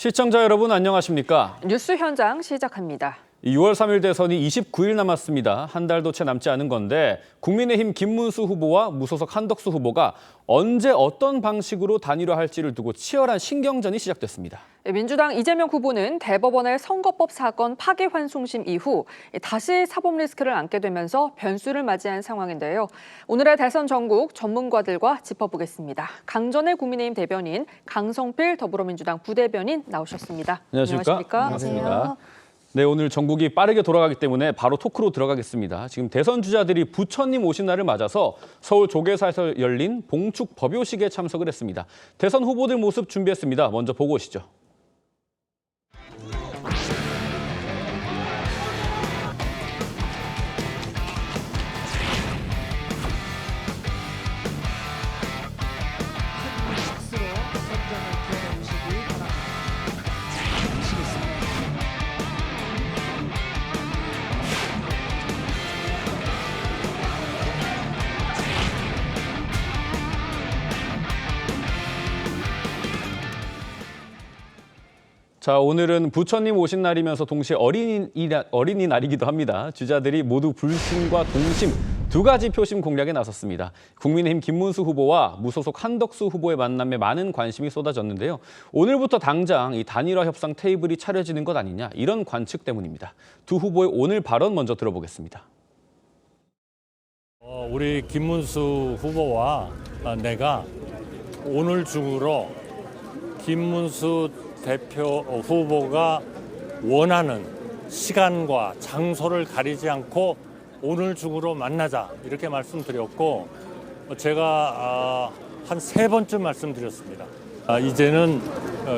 시청자 여러분 안녕하십니까? 뉴스 현장 시작합니다. 6월 3일 대선이 29일 남았습니다. 한 달도 채 남지 않은 건데 국민의힘 김문수 후보와 무소속 한덕수 후보가 언제 어떤 방식으로 단일화할지를 두고 치열한 신경전이 시작됐습니다. 민주당 이재명 후보는 대법원의 선거법 사건 파기환송심 이후 다시 사법 리스크를 안게 되면서 변수를 맞이한 상황인데요. 오늘의 대선 전국 전문가들과 짚어보겠습니다. 강전의 국민의힘 대변인, 강성필 더불어민주당 부대변인 나오셨습니다. 안녕하십니까? 반갑습니다. 네, 오늘 전국이 빠르게 돌아가기 때문에 바로 토크로 들어가겠습니다. 지금 대선 주자들이 부처님 오신 날을 맞아서 서울 조계사에서 열린 봉축 법요식에 참석을 했습니다. 대선 후보들 모습 준비했습니다. 먼저 보고 오시죠. 자, 오늘은 부처님 오신 날이면서 동시에 어린이날이기도 합니다. 주자들이 모두 불신과 동심 두 가지 표심 공략에 나섰습니다. 국민의힘 김문수 후보와 무소속 한덕수 후보의 만남에 많은 관심이 쏟아졌는데요. 오늘부터 당장 이 단일화 협상 테이블이 차려지는 것 아니냐, 이런 관측 때문입니다. 두 후보의 오늘 발언 먼저 들어보겠습니다. 우리 김문수 후보와 내가 오늘 중으로 김문수 대표 후보가 원하는 시간과 장소를 가리지 않고 오늘 중으로 만나자, 이렇게 말씀드렸고, 제가 한 3번쯤 말씀드렸습니다. 이제는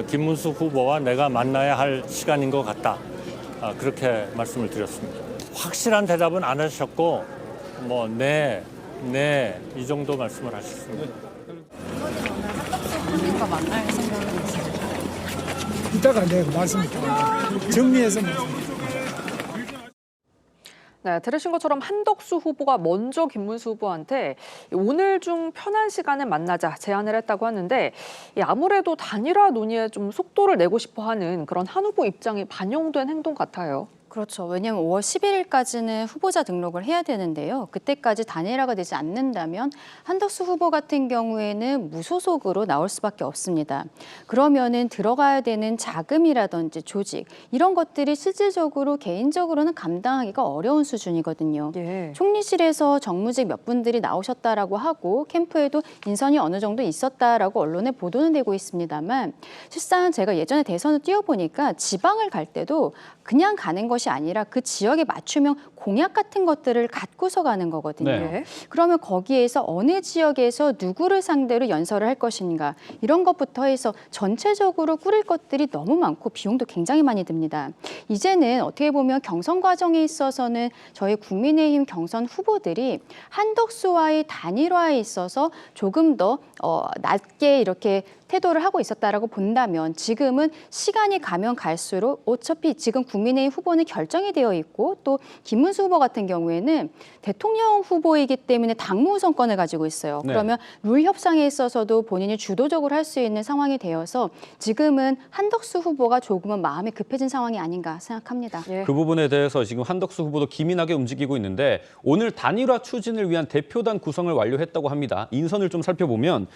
김문수 후보와 내가 만나야 할 시간인 것 같다, 그렇게 말씀을 드렸습니다. 확실한 대답은 안 하셨고 네 이 정도 말씀을 하셨습니다. 누가 만날 생각은 있으세요? 이따가 내가 말씀드릴게요. 정리해서 말씀드릴게요. 네, 들으신 것처럼 한덕수 후보가 먼저 김문수 후보한테 오늘 중 편한 시간에 만나자 제안을 했다고 하는데, 아무래도 단일화 논의에 좀 속도를 내고 싶어 하는 그런 한 후보 입장이 반영된 행동 같아요. 그렇죠. 왜냐하면 5월 11일까지는 후보자 등록을 해야 되는데요. 그때까지 단일화가 되지 않는다면 한덕수 후보 같은 경우에는 무소속으로 나올 수밖에 없습니다. 그러면은 들어가야 되는 자금이라든지 조직, 이런 것들이 실질적으로 개인적으로는 감당하기가 어려운 수준이거든요. 예. 총리실에서 정무직 몇 분들이 나오셨다라고 하고 캠프에도 인선이 어느 정도 있었다라고 언론에 보도는 되고 있습니다만, 실상 제가 예전에 대선을 뛰어보니까 지방을 갈 때도 그냥 가는 것이 아니라 그 지역에 맞춤형 공약 같은 것들을 갖고서 가는 거거든요. 네. 그러면 거기에서 어느 지역에서 누구를 상대로 연설을 할 것인가, 이런 것부터 해서 전체적으로 꾸릴 것들이 너무 많고 비용도 굉장히 많이 듭니다. 이제는 어떻게 보면 경선 과정에 있어서는 저희 국민의힘 경선 후보들이 한덕수와의 단일화에 있어서 조금 더 낮게 이렇게 태도를 하고 있었다라고 본다면, 지금은 시간이 가면 갈수록 어차피 지금 국민의힘 후보는 결정이 되어 있고, 또 김문수 후보 같은 경우에는 대통령 후보이기 때문에 당무 우선권을 가지고 있어요. 네. 그러면 룰 협상에 있어서도 본인이 주도적으로 할 수 있는 상황이 되어서 지금은 한덕수 후보가 조금은 마음이 급해진 상황이 아닌가 생각합니다. 예. 그 부분에 대해서 지금 한덕수 후보도 기민하게 움직이고 있는데, 오늘 단일화 추진을 위한 대표단 구성을 완료했다고 합니다. 인선을 좀 살펴보면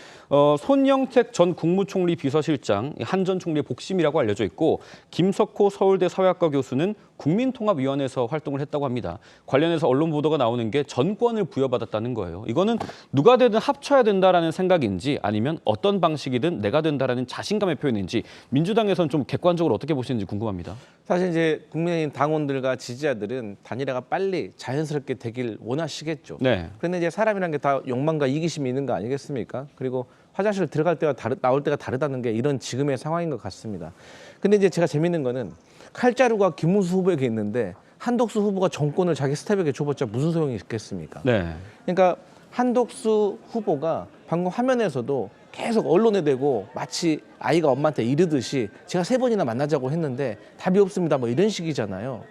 손영택 전 국무총리 비서실장, 한 전 총리의 복심이라고 알려져 있고, 김석호 서울대 사회학과 교수는 국민통합위원회에서 활동을 했다고 합니다. 관련해서 언론 보도가 나오는 게 전권을 부여받았다는 거예요. 이거는 누가 되든 합쳐야 된다라는 생각인지, 아니면 어떤 방식이든 내가 된다라는 자신감의 표현인지, 민주당에서는 좀 객관적으로 어떻게 보시는지 궁금합니다. 사실 이제 국민의힘 당원들과 지지자들은 단일화가 빨리 자연스럽게 되길 원하시겠죠. 네. 그런데 이제 사람이란 게 다 욕망과 이기심이 있는 거 아니겠습니까? 그리고 화장실 들어갈 때와 나올 때가 다르다는 게 이런 지금의 상황인 것 같습니다. 근데 이제 제가 재밌는 거는 칼자루가 김문수 후보에게 있는데 한덕수 후보가 정권을 자기 스텝에게 줘봤자 무슨 소용이 있겠습니까? 네. 그러니까 한덕수 후보가 방금 화면에서도 계속 언론에 대고 마치 아이가 엄마한테 이르듯이 제가 3번이나 만나자고 했는데 답이 없습니다, 뭐 이런 식이잖아요.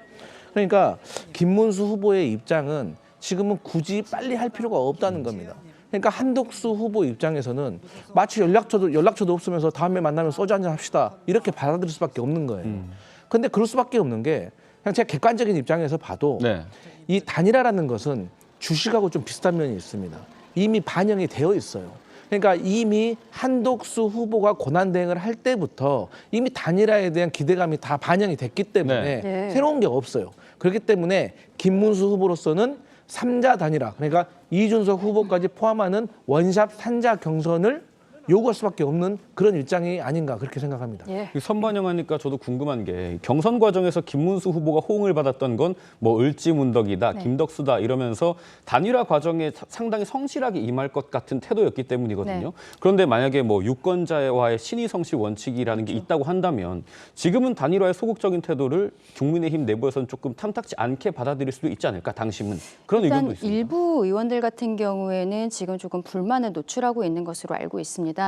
그러니까 김문수 후보의 입장은 지금은 굳이 빨리 할 필요가 없다는 겁니다. 그러니까 한덕수 후보 입장에서는 마치 연락처도 없으면서 다음에 만나면 소주 한잔 합시다 이렇게 받아들일 수밖에 없는 거예요. 근데 그럴 수밖에 없는 게 그냥 제가 객관적인 입장에서 봐도 네. 이 단일화라는 것은 주식하고 좀 비슷한 면이 있습니다. 이미 반영이 되어 있어요. 그러니까 이미 한덕수 후보가 권한대행을 할 때부터 이미 단일화에 대한 기대감이 다 반영이 됐기 때문에 네. 새로운 게 없어요. 그렇기 때문에 김문수 후보로서는 3자 단일화, 그러니까 이준석 후보까지 포함하는 원샵 3자 경선을 요구할 수밖에 없는 그런 일정이 아닌가 그렇게 생각합니다. 예. 선반영하니까 저도 궁금한 게 경선 과정에서 김문수 후보가 호응을 받았던 건 뭐 을지문덕이다, 김덕수다 이러면서 단일화 과정에 상당히 성실하게 임할 것 같은 태도였기 때문이거든요. 네. 그런데 만약에 뭐 유권자와의 신의성실 원칙이라는 게 있다고 한다면 지금은 단일화의 소극적인 태도를 국민의힘 내부에서는 조금 탐탁지 않게 받아들일 수도 있지 않을까, 당심은. 그런 의견도 일단 있습니다. 일부 의원들 같은 경우에는 지금 조금 불만을 노출하고 있는 것으로 알고 있습니다.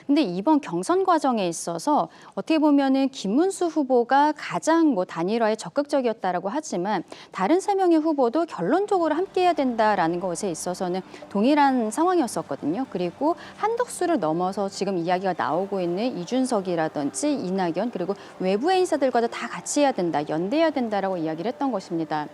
근데 이번 경선 과정에 있어서 어떻게 보면은 김문수 후보가 가장 뭐 단일화에 적극적이었다라고 하지만 다른 3명의 후보도 결론적으로 함께해야 된다라는 것에 있어서는 동일한 상황이었었거든요. 그리고 한덕수를 넘어서 지금 이야기가 나오고 있는 이준석이라든지 이낙연 그리고 외부의 인사들과도 다 같이 해야 된다, 연대해야 된다라고 이야기를 했던 것입니다.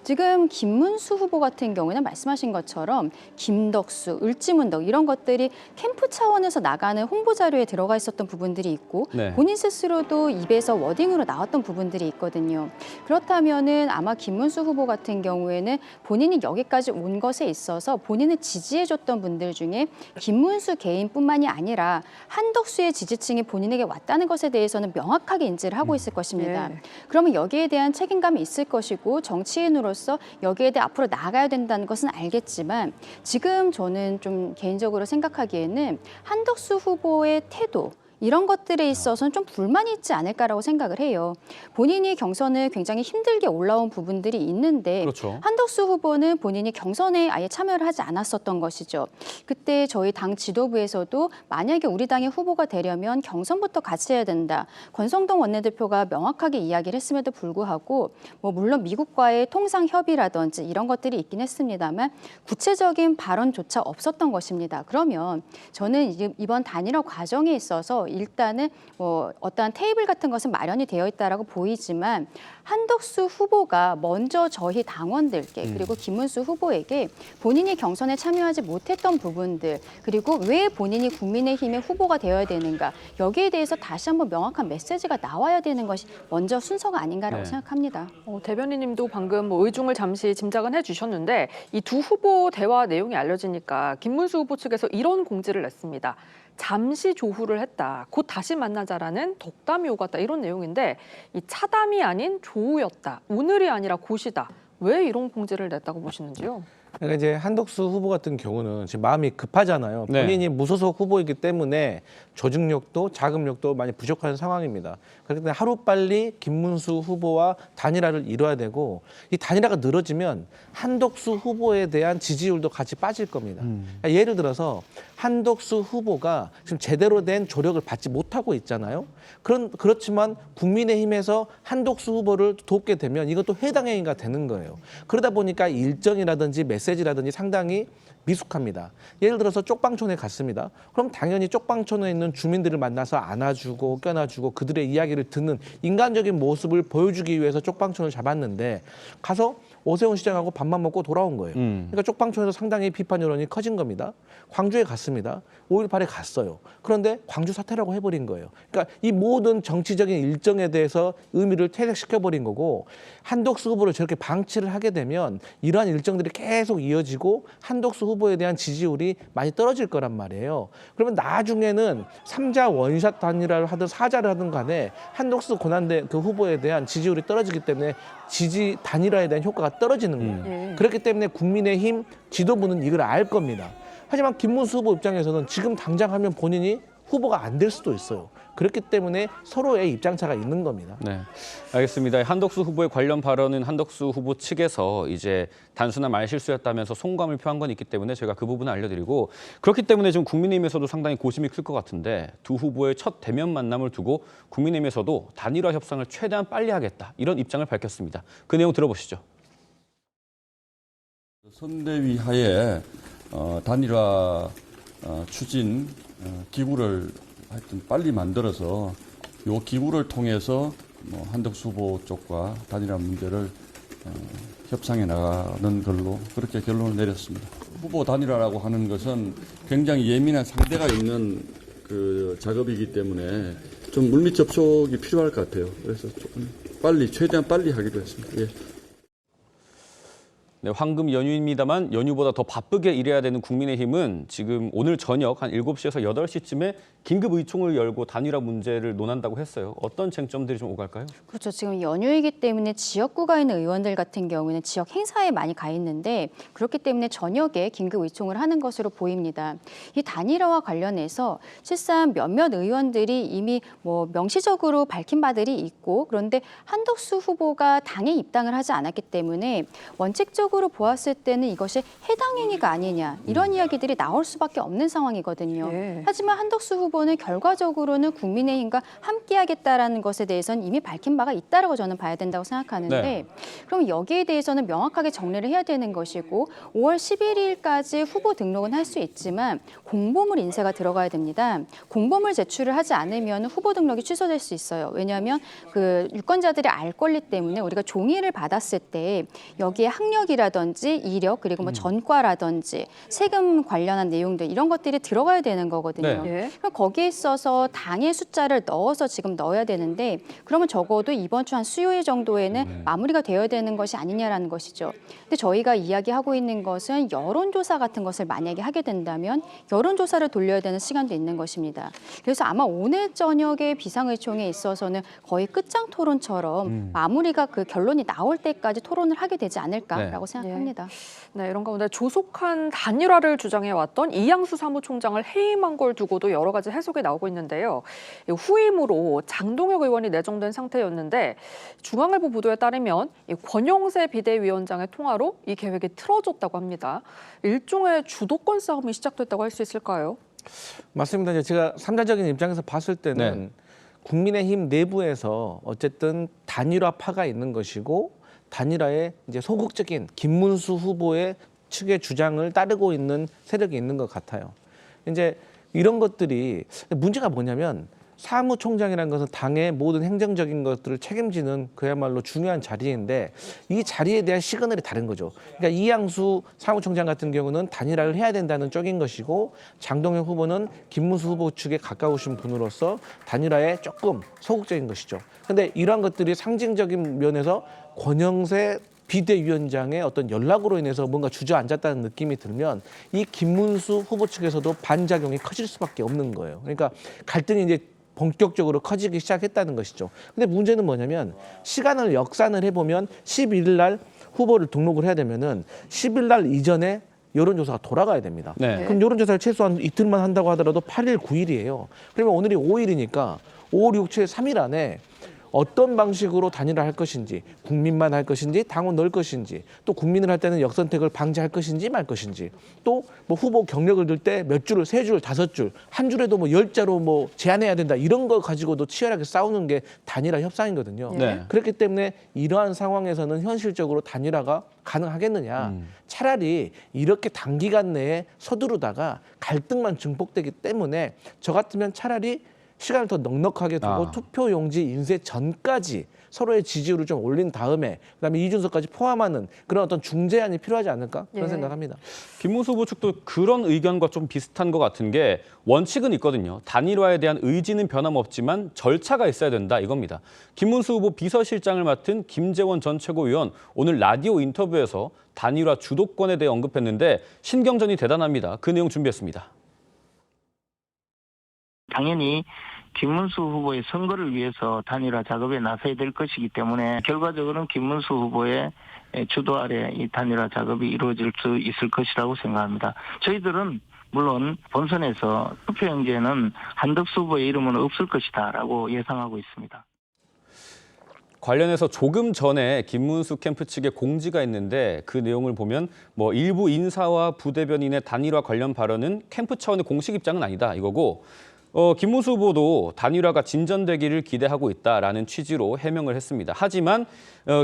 지금 김문수 후보 같은 경우는 말씀하신 것처럼 김덕수, 을지문덕 이런 것들이 캠프 차원에서 나가는 홍보 자료에 들어가 있었던 부분들이 있고 네. 본인 스스로도 입에서 워딩으로 나왔던 부분들이 있거든요. 그렇다면은 아마 김문수 후보 같은 경우에는 본인이 여기까지 온 것에 있어서 본인을 지지해줬던 분들 중에 김문수 개인뿐만이 아니라 한덕수의 지지층이 본인에게 왔다는 것에 대해서는 명확하게 인지를 하고 있을 것입니다. 예. 그러면 여기에 대한 책임감이 있을 것이고 정치인으로서 여기에 대해 앞으로 나아가야 된다는 것은 알겠지만 지금 저는 좀 개인적으로 생각하기에는 한덕수 후보의 태도 이런 것들에 있어서는 좀 불만이 있지 않을까라고 생각을 해요. 본인이 경선을 굉장히 힘들게 올라온 부분들이 있는데 그렇죠. 한덕수 후보는 본인이 경선에 아예 참여를 하지 않았었던 것이죠. 그때 저희 당 지도부에서도 만약에 우리 당의 후보가 되려면 경선부터 같이 해야 된다. 권성동 원내대표가 명확하게 이야기를 했음에도 불구하고 뭐 물론 미국과의 통상 협의라든지 이런 것들이 있긴 했습니다만 구체적인 발언조차 없었던 것입니다. 그러면 저는 이번 단일화 과정에 있어서 일단은 뭐 어떠한 테이블 같은 것은 마련이 되어 있다라고 보이지만 한덕수 후보가 먼저 저희 당원들께 그리고 김문수 후보에게 본인이 경선에 참여하지 못했던 부분들 그리고 왜 본인이 국민의힘의 후보가 되어야 되는가 여기에 대해서 다시 한번 명확한 메시지가 나와야 되는 것이 먼저 순서가 아닌가라고 네. 생각합니다. 대변인님도 방금 뭐 의중을 잠시 짐작은 해주셨는데 이 두 후보 대화 내용이 알려지니까 김문수 후보 측에서 이런 공지를 냈습니다. 잠시 조후를 했다. 곧 다시 만나자라는 덕담이 오갔다. 이런 내용인데 이 차담이 아닌 조우였다. 오늘이 아니라 곧이다. 왜 이런 공지를 냈다고 보시는지요? 그러니까 이제 한덕수 후보 같은 경우는 지금 마음이 급하잖아요. 네. 본인이 무소속 후보이기 때문에 조직력도 자금력도 많이 부족한 상황입니다. 그렇기 때문에 하루빨리 김문수 후보와 단일화를 이뤄야 되고 이 단일화가 늘어지면 한덕수 후보에 대한 지지율도 같이 빠질 겁니다. 그러니까 예를 들어서 한덕수 후보가 지금 제대로 된 조력을 받지 못하고 있잖아요. 그렇지만 국민의힘에서 한덕수 후보를 돕게 되면 이것도 해당 행위가 되는 거예요. 그러다 보니까 일정이라든지 메시지라든지 상당히 미숙합니다. 예를 들어서 쪽방촌에 갔습니다. 그럼 당연히 쪽방촌에 있는 주민들을 만나서 안아주고 껴안아주고 그들의 이야기를 듣는 인간적인 모습을 보여주기 위해서 쪽방촌을 잡았는데 가서 오세훈 시장하고 밥만 먹고 돌아온 거예요. 그러니까 쪽방촌에서 상당히 비판 여론이 커진 겁니다. 광주에 갔습니다. 5.18에 갔어요. 그런데 광주 사퇴라고 해버린 거예요. 그러니까 이 모든 정치적인 일정에 대해서 의미를 퇴색시켜버린 거고 한덕수 후보를 저렇게 방치를 하게 되면 이러한 일정들이 계속 이어지고 한덕수 후보에 대한 지지율이 많이 떨어질 거란 말이에요. 그러면 나중에는 3자 원샷 단일화를 하든 4자를 하든 간에 한덕수 권한대 그 후보에 대한 지지율이 떨어지기 때문에 지지 단일화에 대한 효과가 떨어지는 거예요. 그렇기 때문에 국민의힘 지도부는 이걸 알 겁니다. 하지만 김문수 후보 입장에서는 지금 당장 하면 본인이 후보가 안 될 수도 있어요. 그렇기 때문에 서로의 입장차가 있는 겁니다. 네, 알겠습니다. 한덕수 후보의 관련 발언은 한덕수 후보 측에서 이제 단순한 말실수였다면서 송구함을 표한 건 있기 때문에 저희가 그 부분을 알려드리고 그렇기 때문에 지금 국민의힘에서도 상당히 고심이 클 것 같은데 두 후보의 첫 대면 만남을 두고 국민의힘에서도 단일화 협상을 최대한 빨리 하겠다 이런 입장을 밝혔습니다. 그 내용 들어보시죠. 선대위 하에 단일화 추진 기구를 하여튼 빨리 만들어서 이 기구를 통해서 한덕수 후보 쪽과 단일화 문제를 협상해 나가는 걸로 그렇게 결론을 내렸습니다. 후보 단일화라고 하는 것은 굉장히 예민한 상대가 있는 그 작업이기 때문에 좀 물밑 접촉이 필요할 것 같아요. 그래서 조금 빨리, 최대한 빨리 하기로 했습니다. 예. 네, 황금 연휴입니다만 연휴보다 더 바쁘게 일해야 되는 국민의힘은 지금 오늘 저녁 한 7시에서 8시쯤에 긴급 의총을 열고 단일화 문제를 논한다고 했어요. 어떤 쟁점들이 좀 오갈까요? 그렇죠. 지금 연휴이기 때문에 지역구가 있는 의원들 같은 경우는 지역 행사에 많이 가 있는데 그렇기 때문에 저녁에 긴급 의총을 하는 것으로 보입니다. 이 단일화와 관련해서 실상 몇몇 의원들이 이미 명시적으로 밝힌 바들이 있고 그런데 한덕수 후보가 당에 입당을 하지 않았기 때문에 원칙적으로 보았을 때는 이것이 해당 행위가 아니냐 이런 이야기들이 나올 수밖에 없는 상황이거든요. 예. 하지만 한덕수 후보는 결과적으로는 국민의힘과 함께하겠다라는 것에 대해서는 이미 밝힌 바가 있다라고 저는 봐야 된다고 생각하는데 네. 그럼 여기에 대해서는 명확하게 정리를 해야 되는 것이고 5월 11일까지 후보 등록은 할 수 있지만 공보물 인쇄가 들어가야 됩니다. 공보물 제출을 하지 않으면 후보 등록이 취소될 수 있어요. 왜냐하면 그 유권자들이 알 권리 때문에 우리가 종이를 받았을 때 여기에 학력이라든지 이력 그리고 전과라든지 세금 관련한 내용들 이런 것들이 들어가야 되는 거거든요. 네. 예. 그럼 거기에 있어서 당의 숫자를 넣어서 지금 넣어야 되는데 그러면 적어도 이번 주 한 수요일 정도에는 마무리가 되어야 되는 것이 아니냐라는 것이죠. 근데 저희가 이야기하고 있는 것은 여론조사 같은 것을 만약에 하게 된다면 여론조사를 돌려야 되는 시간도 있는 것입니다. 그래서 아마 오늘 저녁에 비상의총에 있어서는 거의 끝장 토론처럼 마무리가 그 결론이 나올 때까지 토론을 하게 되지 않을까라고 생각합니다. 네, 이런 가운데 조속한 단일화를 주장해왔던 이양수 사무총장을 해임한 걸 두고도 여러 가지 해석이 나오고 있는데요. 후임으로 장동혁 의원이 내정된 상태였는데 중앙일보 보도에 따르면 권영세 비대위원장의 통화로 이 계획이 틀어졌다고 합니다. 일종의 주도권 싸움이 시작됐다고 할 수 있을까요? 맞습니다. 제가 삼자적인 입장에서 봤을 때는 국민의힘 내부에서 어쨌든 단일화파가 있는 것이고 단일화에 이제 소극적인 김문수 후보의 측의 주장을 따르고 있는 세력이 있는 것 같아요. 이제 이런 것들이 문제가 뭐냐면 사무총장이라는 것은 당의 모든 행정적인 것들을 책임지는 그야말로 중요한 자리인데 이 자리에 대한 시그널이 다른 거죠. 그러니까 이양수 사무총장 같은 경우는 단일화를 해야 된다는 쪽인 것이고 장동혁 후보는 김문수 후보 측에 가까우신 분으로서 단일화에 조금 소극적인 것이죠. 그런데 이러한 것들이 상징적인 면에서 권영세 비대위원장의 어떤 연락으로 인해서 뭔가 주저앉았다는 느낌이 들면 이 김문수 후보 측에서도 반작용이 커질 수밖에 없는 거예요. 그러니까 갈등이 이제 본격적으로 커지기 시작했다는 것이죠. 근데 문제는 뭐냐면 시간을 역산을 해보면 11일 날 후보를 등록을 해야 되면은 10일 날 이전에 여론조사가 돌아가야 됩니다. 네. 그럼 여론조사를 최소한 이틀만 한다고 하더라도 8일, 9일이에요. 그러면 오늘이 5일이니까 5, 6, 7, 3일 안에 어떤 방식으로 단일화 할 것인지, 국민만 할 것인지, 당원 넣을 것인지, 또 국민을 할 때는 역선택을 방지할 것인지 말 것인지, 또 뭐 후보 경력을 들 때 몇 줄을, 3줄, 5줄, 한 줄에도 뭐 10자로 뭐 제한해야 된다 이런 거 가지고도 치열하게 싸우는 게 단일화 협상이거든요. 네. 그렇기 때문에 이러한 상황에서는 현실적으로 단일화가 가능하겠느냐. 차라리 이렇게 단기간 내에 서두르다가 갈등만 증폭되기 때문에 저 같으면 차라리 시간을 더 넉넉하게 두고 투표용지 인쇄 전까지 서로의 지지율을 좀 올린 다음에 그다음에 이준석까지 포함하는 그런 어떤 중재안이 필요하지 않을까 그런 생각합니다. 김문수 후보 측도 그런 의견과 좀 비슷한 것 같은 게 원칙은 있거든요. 단일화에 대한 의지는 변함없지만 절차가 있어야 된다 이겁니다. 김문수 후보 비서실장을 맡은 김재원 전 최고위원 오늘 라디오 인터뷰에서 단일화 주도권에 대해 언급했는데 신경전이 대단합니다. 그 내용 준비했습니다. 당연히 김문수 후보의 선거를 위해서 단일화 작업에 나서야 될 것이기 때문에 결과적으로는 김문수 후보의 주도 아래 이 단일화 작업이 이루어질 수 있을 것이라고 생각합니다. 저희들은 물론 본선에서 투표용지에는 한덕수 후보의 이름은 없을 것이다라고 예상하고 있습니다. 관련해서 조금 전에 김문수 캠프 측의 공지가 있는데 그 내용을 보면 뭐 일부 인사와 부대변인의 단일화 관련 발언은 캠프 차원의 공식 입장은 아니다 이거고 김문수 후보도 단일화가 진전되기를 기대하고 있다라는 취지로 해명을 했습니다. 하지만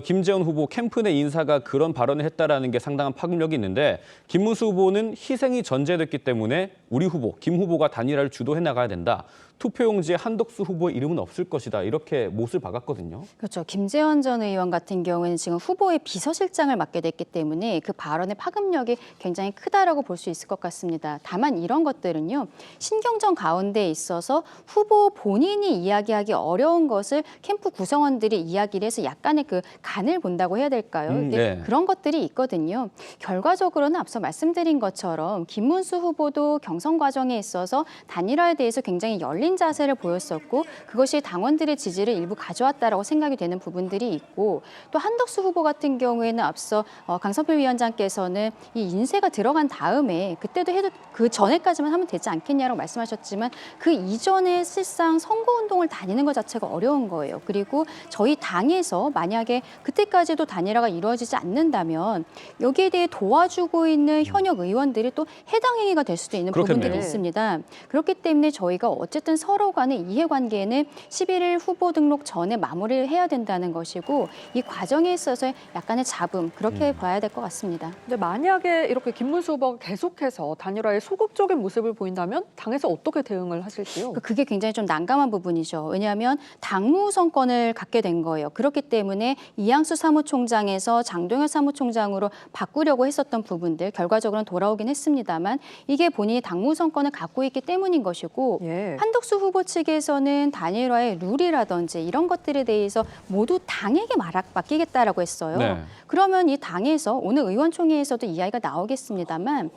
김재원 후보 캠프 내 인사가 그런 발언을 했다라는 게 상당한 파급력이 있는데 김문수 후보는 희생이 전제됐기 때문에 우리 후보, 김 후보가 단일화를 주도해 나가야 된다. 투표용지에 한덕수 후보의 이름은 없을 것이다. 이렇게 못을 박았거든요. 그렇죠. 김재원 전 의원 같은 경우에는 지금 후보의 비서실장을 맡게 됐기 때문에 그 발언의 파급력이 굉장히 크다라고 볼 수 있을 것 같습니다. 다만 이런 것들은요. 신경전 가운데 있어서 후보 본인이 이야기하기 어려운 것을 캠프 구성원들이 이야기를 해서 약간의 그 간을 본다고 해야 될까요? 근데 네. 그런 것들이 있거든요. 결과적으로는 앞서 말씀드린 것처럼 김문수 후보도 경선 과정에 있어서 단일화에 대해서 굉장히 열린 자세를 보였었고 그것이 당원들의 지지를 일부 가져왔다라고 생각이 되는 부분들이 있고 또 한덕수 후보 같은 경우에는 앞서 강성필 위원장께서는 이 인쇄가 들어간 다음에 그때도 해도 그 전에까지만 하면 되지 않겠냐라고 말씀하셨지만 그 이전에 실상 선거운동을 다니는 것 자체가 어려운 거예요. 그리고 저희 당에서 만약에 그때까지도 단일화가 이루어지지 않는다면 여기에 대해 도와주고 있는 현역 의원들이 또 해당 행위가 될 수도 있는 그렇겠네요. 부분들이 있습니다. 그렇기 때문에 저희가 어쨌든 서로 간의 이해관계는 11일 후보 등록 전에 마무리를 해야 된다는 것이고 이 과정에 있어서 약간의 잡음 그렇게 봐야 될 것 같습니다. 근데 만약에 이렇게 김문수 후보가 계속해서 단일화에 소극적인 모습을 보인다면 당에서 어떻게 대응을 하실지요? 그게 굉장히 좀 난감한 부분이죠. 왜냐하면 당무 우선권을 갖게 된 거예요. 그렇기 때문에 이양수 사무총장에서 장동혁 사무총장으로 바꾸려고 했었던 부분들 결과적으로는 돌아오긴 했습니다만 이게 본인이 당무 우선권을 갖고 있기 때문인 것이고 예. 한덕수 후보 측에서는 단일화의 룰이라든지 이런 것들에 대해서 모두 당에게 맡기겠다라고 했어요. 네. 그러면 이 당에서 오늘 의원총회에서도 이야기가 나오겠습니다만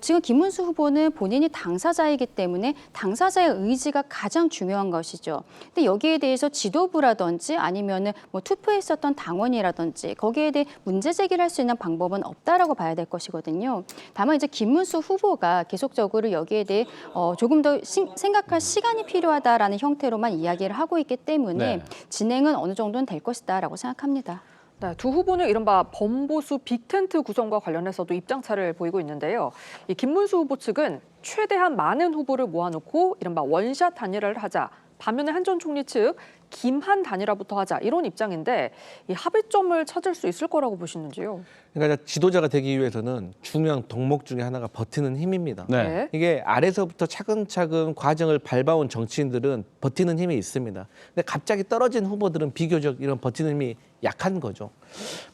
지금 김문수 후보는 본인이 당사자이기 때문에 당사자의 의지가 가장 중요한 것이죠. 근데 여기에 대해서 지도부라든지 아니면은 뭐 투표했었던 당원이라든지 거기에 대해 문제 제기를 할 수 있는 방법은 없다라고 봐야 될 것이거든요. 다만 이제 김문수 후보가 계속적으로 여기에 대해 조금 더 생각할 시간이 필요하다라는 형태로만 이야기를 하고 있기 때문에 네. 진행은 어느 정도는 될 것이다라고 생각합니다. 네, 두 후보는 이른바 범보수 빅텐트 구성과 관련해서도 입장차를 보이고 있는데요. 이 김문수 후보 측은 최대한 많은 후보를 모아놓고 이른바 원샷 단일화를 하자. 반면에 한 전 총리 측 김한 단일화부터 하자 이런 입장인데 이 합의점을 찾을 수 있을 거라고 보시는지요? 그러니까 지도자가 되기 위해서는 중요한 덕목 중에 하나가 버티는 힘입니다. 네. 이게 아래서부터 차근차근 과정을 밟아온 정치인들은 버티는 힘이 있습니다. 근데 갑자기 떨어진 후보들은 비교적 이런 버티는 힘이 약한 거죠.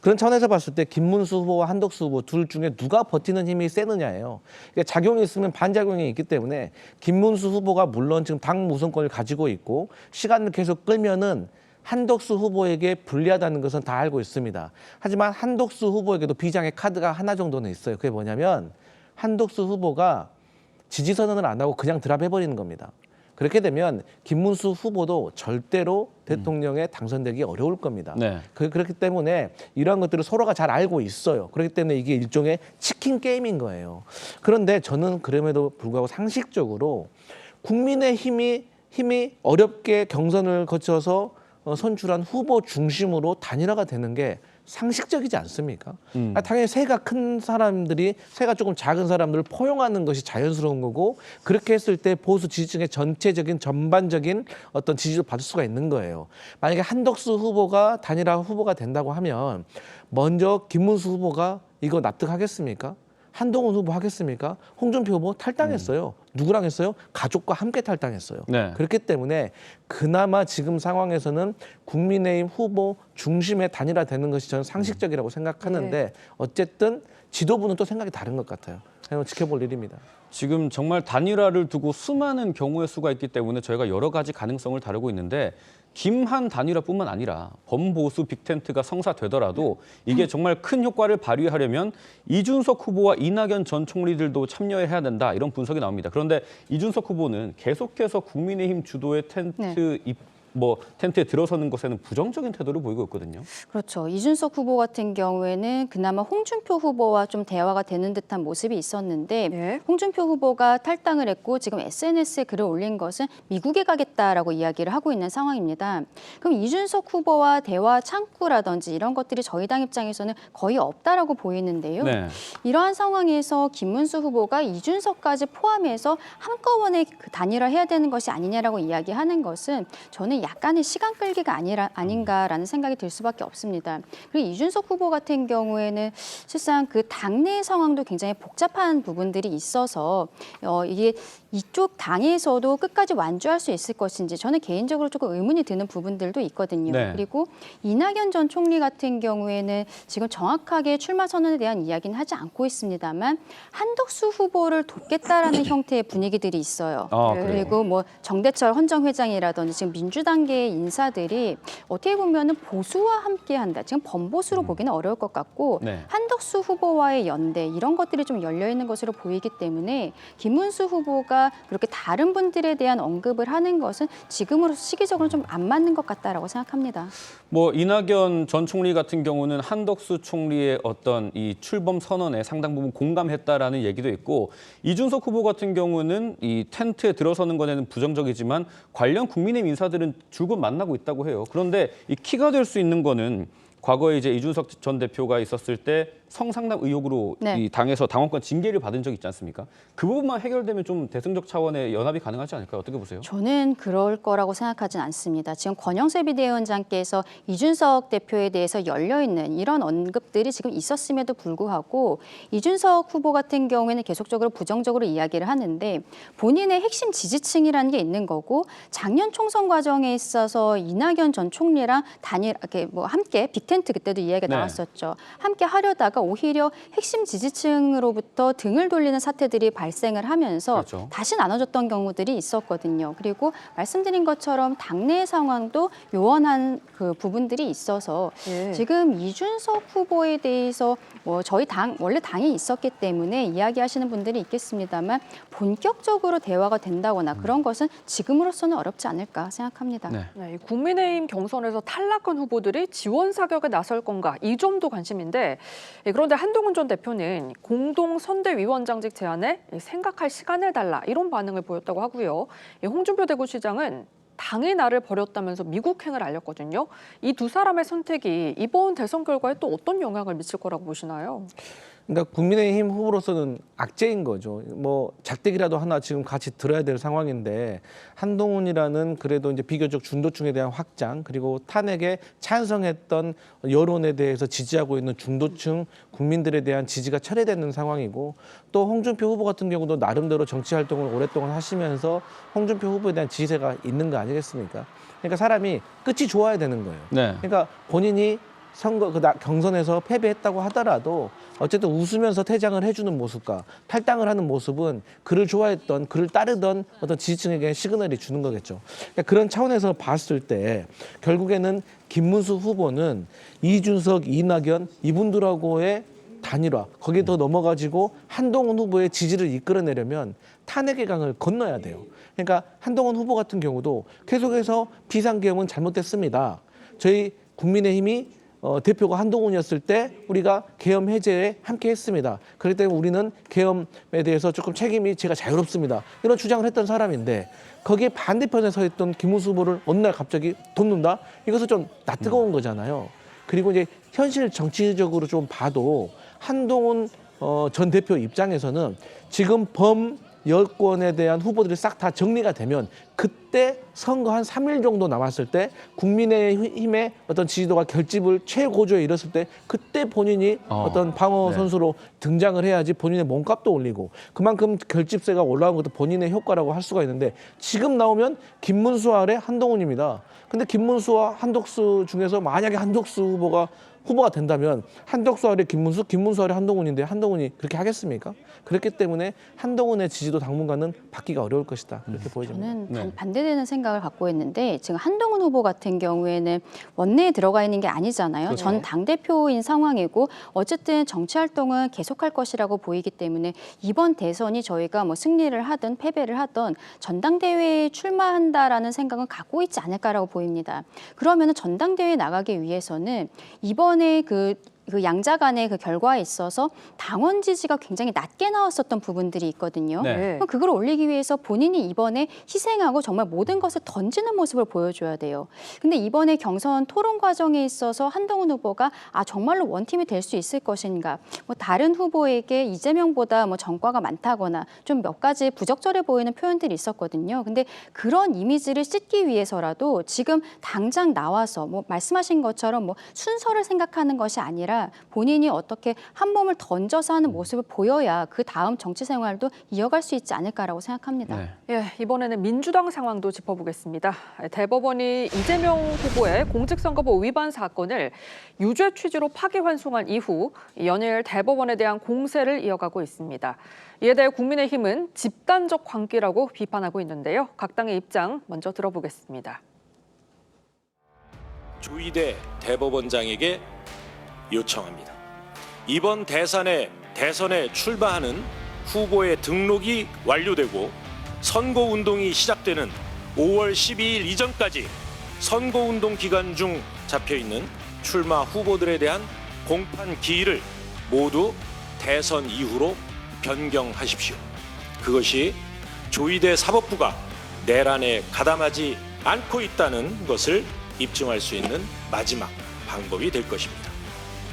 그런 차원에서 봤을 때 김문수 후보와 한덕수 후보 둘 중에 누가 버티는 힘이 세느냐예요. 그러니까 작용이 있으면 반작용이 있기 때문에 김문수 후보가 물론 지금 당 우선권을 가지고 있고 시간을 계속 끌면은 한덕수 후보에게 불리하다는 것은 다 알고 있습니다. 하지만 한덕수 후보에게도 비장의 카드가 하나 정도는 있어요. 그게 뭐냐면 한덕수 후보가 지지선언을 안 하고 그냥 드랍해버리는 겁니다. 그렇게 되면 김문수 후보도 절대로 대통령에 당선되기 어려울 겁니다. 네. 그렇기 때문에 이러한 것들을 서로가 잘 알고 있어요. 그렇기 때문에 이게 일종의 치킨 게임인 거예요. 그런데 저는 그럼에도 불구하고 상식적으로 국민의힘이 어렵게 경선을 거쳐서 선출한 후보 중심으로 단일화가 되는 게 상식적이지 않습니까? 당연히 세가 큰 사람들이 세가 조금 작은 사람들을 포용하는 것이 자연스러운 거고 그렇게 했을 때 보수 지지층의 전체적인 전반적인 어떤 지지를 받을 수가 있는 거예요. 만약에 한덕수 후보가 단일화 후보가 된다고 하면 먼저 김문수 후보가 이거 납득하겠습니까? 한동훈 후보 하겠습니까? 홍준표 후보 탈당했어요. 누구랑 했어요? 가족과 함께 탈당했어요. 네. 그렇기 때문에 그나마 지금 상황에서는 국민의힘 후보 중심에 단일화되는 것이 저는 상식적이라고 생각하는데 어쨌든 지도부는 또 생각이 다른 것 같아요. 그냥 지켜볼 일입니다. 지금 정말 단일화를 두고 수많은 경우의 수가 있기 때문에 저희가 여러 가지 가능성을 다루고 있는데 김한 단일화뿐만 아니라 범보수 빅텐트가 성사되더라도 이게 정말 큰 효과를 발휘하려면 이준석 후보와 이낙연 전 총리들도 참여해야 된다 이런 분석이 나옵니다. 그런데 이준석 후보는 계속해서 국민의힘 주도의 텐트 뭐 텐트에 들어서는 것에는 부정적인 태도를 보이고 있거든요. 그렇죠. 이준석 후보 같은 경우에는 그나마 홍준표 후보와 좀 대화가 되는 듯한 모습이 있었는데 예. 홍준표 후보가 탈당을 했고 지금 SNS에 글을 올린 것은 미국에 가겠다라고 이야기를 하고 있는 상황입니다. 그럼 이준석 후보와 대화 창구라든지 이런 것들이 저희 당 입장에서는 거의 없다라고 보이는데요. 네. 이러한 상황에서 김문수 후보가 이준석까지 포함해서 한꺼번에 그 단일화해야 되는 것이 아니냐라고 이야기하는 것은 저는 약간의 시간 끌기가 아닌가라는 생각이 들 수밖에 없습니다. 그리고 이준석 후보 같은 경우에는 실상 그 당내 상황도 굉장히 복잡한 부분들이 있어서 이게 이쪽 당에서도 끝까지 완주할 수 있을 것인지 저는 개인적으로 조금 의문이 드는 부분들도 있거든요. 네. 그리고 이낙연 전 총리 같은 경우에는 지금 정확하게 출마 선언에 대한 이야기는 하지 않고 있습니다만 한덕수 후보를 돕겠다라는 형태의 분위기들이 있어요. 아, 그래요? 그리고 뭐 정대철 헌정회장이라든지 지금 민주당계 인사들이 어떻게 보면은 보수와 함께한다. 지금 범보수로 보기는 어려울 것 같고 네. 한덕수 후보와의 연대 이런 것들이 좀 열려 있는 것으로 보이기 때문에 김문수 후보가 그렇게 다른 분들에 대한 언급을 하는 것은 지금으로서 시기적으로 좀 안 맞는 것 같다라고 생각합니다. 뭐 이낙연 전 총리 같은 경우는 한덕수 총리의 어떤 이 출범 선언에 상당 부분 공감했다라는 얘기도 있고 이준석 후보 같은 경우는 이 텐트에 들어서는 것에는 부정적이지만 관련 국민의힘 인사들은 줄곧 만나고 있다고 해요. 그런데 이 키가 될 수 있는 거는 과거에 이제 이준석 전 대표가 있었을 때 성상납 의혹으로 네. 이 당에서 당원권 징계를 받은 적 있지 않습니까? 그 부분만 해결되면 좀 대승적 차원의 연합이 가능하지 않을까요? 어떻게 보세요? 저는 그럴 거라고 생각하진 않습니다. 지금 권영세 비대위원장께서 이준석 대표에 대해서 열려있는 이런 언급들이 지금 있었음에도 불구하고 이준석 후보 같은 경우에는 계속적으로 부정적으로 이야기를 하는데 본인의 핵심 지지층이라는 게 있는 거고 작년 총선 과정에 있어서 이낙연 전 총리랑 이렇게 뭐 함께 빅텐트 그때도 이야기가 네. 나왔었죠. 함께 하려다가 오히려 핵심 지지층으로부터 등을 돌리는 사태들이 발생을 하면서 그렇죠. 다시 나눠졌던 경우들이 있었거든요. 그리고 말씀드린 것처럼 당내 상황도 요원한 그 부분들이 있어서 예. 지금 이준석 후보에 대해서 뭐 저희 당 원래 당이 있었기 때문에 이야기하시는 분들이 있겠습니다만 본격적으로 대화가 된다거나 그런 것은 지금으로서는 어렵지 않을까 생각합니다. 네. 네, 이 국민의힘 경선에서 탈락한 후보들이 지원 사격에 나설 건가 이 점도 관심인데 그런데 한동훈 전 대표는 공동 선대위원장직 제안에 생각할 시간을 달라 이런 반응을 보였다고 하고요. 홍준표 대구시장은 당의 날을 버렸다면서 미국행을 알렸거든요. 이 두 사람의 선택이 이번 대선 결과에 또 어떤 영향을 미칠 거라고 보시나요? 그러니까 국민의힘 후보로서는 악재인 거죠. 뭐 작대기라도 하나 지금 같이 들어야 될 상황인데 한동훈이라는 그래도 이제 비교적 중도층에 대한 확장 그리고 탄핵에 찬성했던 여론에 대해서 지지하고 있는 중도층 국민들에 대한 지지가 철회되는 상황이고 또 홍준표 후보 같은 경우도 나름대로 정치 활동을 오랫동안 하시면서 홍준표 후보에 대한 지지세가 있는 거 아니겠습니까? 그러니까 사람이 끝이 좋아야 되는 거예요. 네. 그러니까 본인이 선거 경선에서 패배했다고 하더라도 어쨌든 웃으면서 퇴장을 해주는 모습과 탈당을 하는 모습은 그를 좋아했던 그를 따르던 어떤 지지층에게 시그널이 주는 거겠죠. 그러니까 그런 차원에서 봤을 때 결국에는 김문수 후보는 이준석, 이낙연 이분들하고의 단일화 거기에 더 넘어가지고 한동훈 후보의 지지를 이끌어내려면 탄핵의 강을 건너야 돼요. 그러니까 한동훈 후보 같은 경우도 계속해서 비상계엄은 잘못됐습니다. 저희 국민의힘이 대표가 한동훈이었을 때 우리가 계엄 해제에 함께 했습니다. 그렇기 때문에 우리는 계엄에 대해서 조금 책임이 제가 자유롭습니다. 이런 주장을 했던 사람인데 거기에 반대편에 서 있던 김문수 후보를 어느 날 갑자기 돕는다? 이것은 좀 낯뜨거운 거잖아요. 그리고 이제 현실 정치적으로 좀 봐도 한동훈 전 대표 입장에서는 지금 여권에 대한 후보들이 싹 다 정리가 되면 그때 선거 한 3일 정도 남았을 때 국민의힘의 어떤 지지도가 결집을 최고조에 이뤘을 때 그때 본인이 어떤 방어 네. 선수로 등장을 해야지 본인의 몸값도 올리고 그만큼 결집세가 올라간 것도 본인의 효과라고 할 수가 있는데 지금 나오면 김문수 아래 한동훈입니다. 근데 김문수와 한덕수 중에서 만약에 한덕수 후보가 후보가 된다면 한덕수 아래 김문수, 김문수 아래 한동훈인데 한동훈이 그렇게 하겠습니까? 그렇기 때문에 한동훈의 지지도 당분간은 받기가 어려울 것이다. 그렇게 보여집니다. 저는 네. 반대되는 생각을 갖고 있는데 지금 한동훈 후보 같은 경우에는 원내에 들어가 있는 게 아니잖아요. 그렇죠. 전 당대표인 상황이고 어쨌든 정치 활동은 계속할 것이라고 보이기 때문에 이번 대선이 저희가 뭐 승리를 하든 패배를 하든 전당대회에 출마한다라는 생각은 갖고 있지 않을까라고 보입니다. 그러면은 전당대회에 나가기 위해서는 이번에 그 양자 간의 그 결과에 있어서 당원 지지가 굉장히 낮게 나왔었던 부분들이 있거든요. 네. 그럼 그걸 올리기 위해서 본인이 이번에 희생하고 정말 모든 것을 던지는 모습을 보여줘야 돼요. 근데 이번에 경선 토론 과정에 있어서 한동훈 후보가 정말로 원팀이 될 수 있을 것인가, 뭐 다른 후보에게 이재명보다 뭐 전과가 많다거나 좀 몇 가지 부적절해 보이는 표현들이 있었거든요. 근데 그런 이미지를 씻기 위해서라도 지금 당장 나와서 뭐 말씀하신 것처럼 뭐 순서를 생각하는 것이 아니라 본인이 어떻게 한 몸을 던져서 하는 모습을 보여야 그 다음 정치 생활도 이어갈 수 있지 않을까라고 생각합니다. 네. 예, 이번에는 민주당 상황도 짚어보겠습니다. 대법원이 이재명 후보의 공직선거법 위반 사건을 유죄 취지로 파기환송한 이후 연일 대법원에 대한 공세를 이어가고 있습니다. 이에 대해 국민의힘은 집단적 광기라고 비판하고 있는데요. 각 당의 입장 먼저 들어보겠습니다. 조희대 대법원장에게 요청합니다. 이번 대선에 출마하는 후보의 등록이 완료되고 선거운동이 시작되는 5월 12일 이전까지 선거운동 기간 중 잡혀있는 출마 후보들에 대한 공판 기일을 모두 대선 이후로 변경하십시오. 그것이 조희대 사법부가 내란에 가담하지 않고 있다는 것을 입증할 수 있는 마지막 방법이 될 것입니다.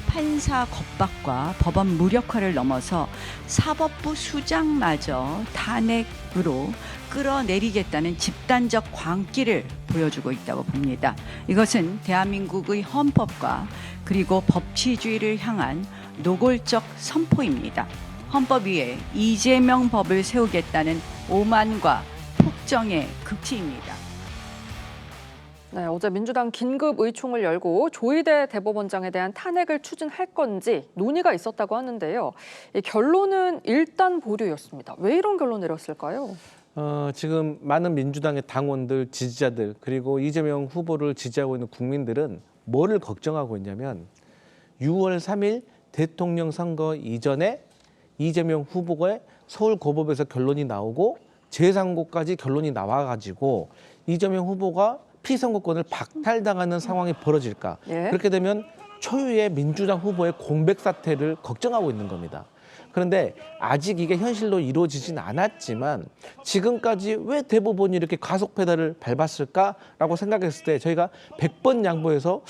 판사 겁박과 법원 무력화를 넘어서 사법부 수장마저 탄핵으로 끌어내리겠다는 집단적 광기를 보여주고 있다고 봅니다. 이것은 대한민국의 헌법과 그리고 법치주의를 향한 노골적 선포입니다. 헌법 위에 이재명 법을 세우겠다는 오만과 폭정의 극치입니다. 네, 어제 민주당 긴급 의총을 열고 조희대 대법원장에 대한 탄핵을 추진할 건지 논의가 있었다고 하는데요. 이 결론은 일단 보류였습니다. 왜 이런 결론 내렸을까요? 지금 많은 민주당의 당원들, 지지자들 그리고 이재명 후보를 지지하고 있는 국민들은 뭐를 걱정하고 있냐면 6월 3일 대통령 선거 이전에 이재명 후보가 서울고법에서 결론이 나오고 재상고까지 결론이 나와가지고 이재명 후보가 피선거권을 박탈당하는 상황이 벌어질까. 예. 그렇게 되면 초유의 민주당 후보의 공백 사태를 걱정하고 있는 겁니다. 그런데 아직 이게 현실로 이루어지진 않았지만 지금까지 왜 대법원이 이렇게 가속 페달을 밟았을까라고 생각했을 때 저희가 100번 양보해서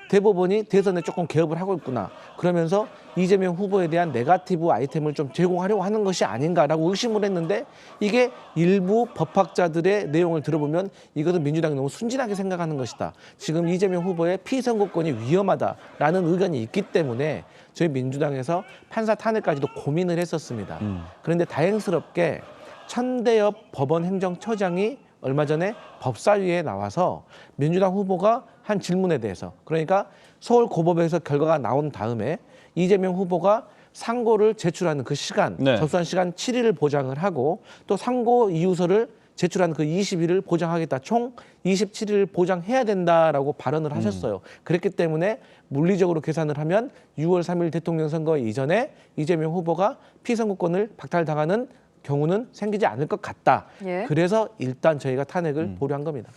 대법원이 대선에 조금 개업을 하고 있구나. 그러면서 이재명 후보에 대한 네거티브 아이템을 좀 제공하려고 하는 것이 아닌가라고 의심을 했는데 이게 일부 법학자들의 내용을 들어보면 이것은 민주당이 너무 순진하게 생각하는 것이다. 지금 이재명 후보의 피선거권이 위험하다라는 의견이 있기 때문에 저희 민주당에서 판사 탄핵까지도 고민을 했었습니다. 그런데 다행스럽게 천대엽 법원 행정처장이 얼마 전에 법사위에 나와서 민주당 후보가 한 질문에 대해서 그러니까 서울고법에서 결과가 나온 다음에 이재명 후보가 상고를 제출하는 그 시간, 네. 접수한 시간 7일을 보장을 하고 또 상고 이유서를 제출하는 그 20일을 보장하겠다. 총 27일을 보장해야 된다라고 발언을 하셨어요. 그렇기 때문에 물리적으로 계산을 하면 6월 3일 대통령 선거 이전에 이재명 후보가 피선거권을 박탈당하는 경우는 생기지 않을 것 같다. 예. 그래서 일단 저희가 탄핵을 보류한 겁니다.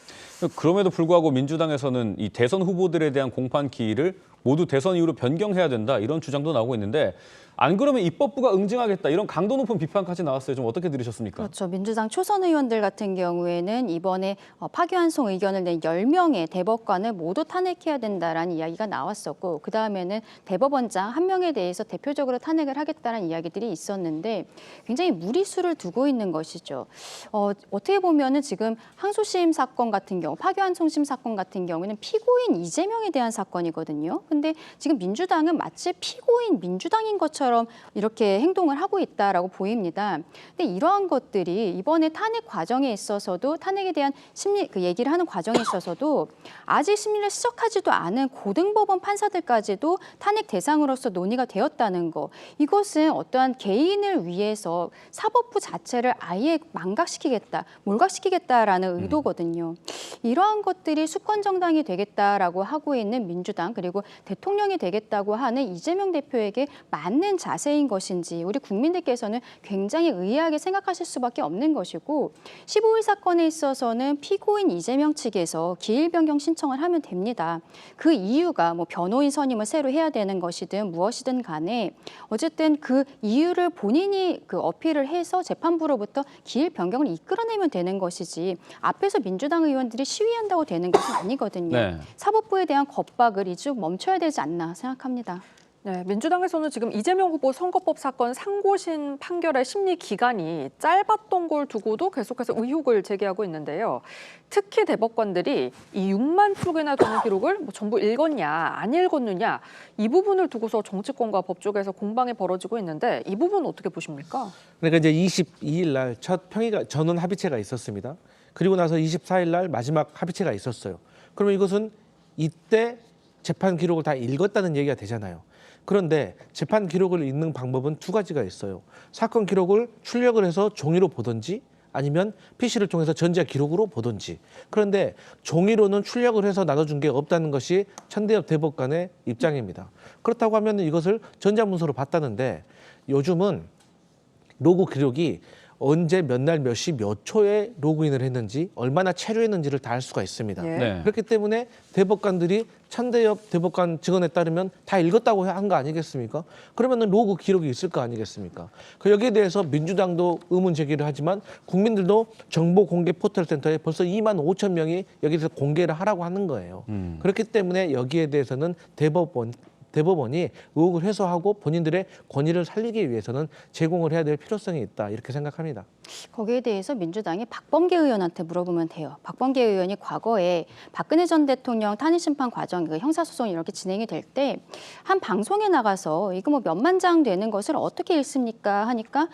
그럼에도 불구하고 민주당에서는 이 대선 후보들에 대한 공판 기일을 모두 대선 이후로 변경해야 된다 이런 주장도 나오고 있는데 안 그러면 입법부가 응징하겠다 이런 강도 높은 비판까지 나왔어요. 좀 어떻게 들으셨습니까? 그렇죠. 민주당 초선 의원들 같은 경우에는 이번에 파기환송 의견을 낸 10명의 대법관을 모두 탄핵해야 된다라는 이야기가 나왔었고 그다음에는 대법원장 한 명에 대해서 대표적으로 탄핵을 하겠다는 이야기들이 있었는데 굉장히 무리수를 두고 있는 것이죠. 어떻게 보면은 지금 항소심 사건 같은 경우 파기환송심 사건 같은 경우는 피고인 이재명에 대한 사건이거든요. 근데 지금 민주당은 마치 피고인 민주당인 것처럼 이렇게 행동을 하고 있다라고 보입니다. 근데 이러한 것들이 이번에 탄핵 과정에 있어서도 탄핵에 대한 심리 얘기를 하는 과정에 있어서도 아직 심리를 시작하지도 않은 고등법원 판사들까지도 탄핵 대상으로서 논의가 되었다는 거. 이것은 어떠한 개인을 위해서 사법부 자체를 아예 망각시키겠다, 몰각시키겠다라는 의도거든요. 이러한 것들이 수권 정당이 되겠다라고 하고 있는 민주당 그리고 대통령이 되겠다고 하는 이재명 대표에게 맞는 자세인 것인지 우리 국민들께서는 굉장히 의아하게 생각하실 수밖에 없는 것이고 15일 사건에 있어서는 피고인 이재명 측에서 기일 변경 신청을 하면 됩니다. 그 이유가 뭐 변호인 선임을 새로 해야 되는 것이든 무엇이든 간에 어쨌든 그 이유를 본인이 그 어필을 해서 재판부로부터 기일 변경을 이끌어내면 되는 것이지 앞에서 민주당 의원들이 시위한다고 되는 것은 아니거든요. 네. 사법부에 대한 겁박을 이제 멈춰야 되지 않나 생각합니다. 네, 민주당에서는 지금 이재명 후보 선거법 사건 상고심 판결의 심리 기간이 짧았던 걸 두고도 계속해서 의혹을 제기하고 있는데요. 특히 대법관들이 이 6만 쪽이나 되는 기록을 뭐 전부 읽었냐 안 읽었느냐 이 부분을 두고서 정치권과 법조계에서 공방이 벌어지고 있는데 이 부분 어떻게 보십니까? 그러니까 이제 22일 날 첫 평의가 전원 합의체가 있었습니다. 그리고 나서 24일 날 마지막 합의체가 있었어요. 그러면 이것은 이때 재판 기록을 다 읽었다는 얘기가 되잖아요. 그런데 재판 기록을 읽는 방법은 두 가지가 있어요. 사건 기록을 출력을 해서 종이로 보든지 아니면 PC를 통해서 전자 기록으로 보든지. 그런데 종이로는 출력을 해서 나눠준 게 없다는 것이 천대엽 대법관의 입장입니다. 그렇다고 하면 이것을 전자문서로 봤다는데 요즘은 로그 기록이 언제 몇 날 몇 시 몇 초에 로그인을 했는지 얼마나 체류했는지를 다 알 수가 있습니다. 예. 네. 그렇기 때문에 대법관들이 천대엽 대법관 증언에 따르면 다 읽었다고 한 거 아니겠습니까? 그러면은 로그 기록이 있을 거 아니겠습니까? 그 여기에 대해서 민주당도 의문 제기를 하지만 국민들도 정보 공개 포털 센터에 벌써 2만 5천 명이 여기서 공개를 하라고 하는 거예요. 그렇기 때문에 여기에 대해서는 대법원이 의혹을 해소하고 본인들의 권위를 살리기 위해서는 제공을 해야 될 필요성이 있다 이렇게 생각합니다. 거기에 대해서 민주당이 박범계 의원한테 물어보면 돼요. 박범계 의원이 과거에 박근혜 전 대통령 탄핵심판 과정, 형사소송이 이렇게 진행이 될 때 한 방송에 나가서 이거 뭐 몇만 장 되는 것을 어떻게 읽습니까 하니까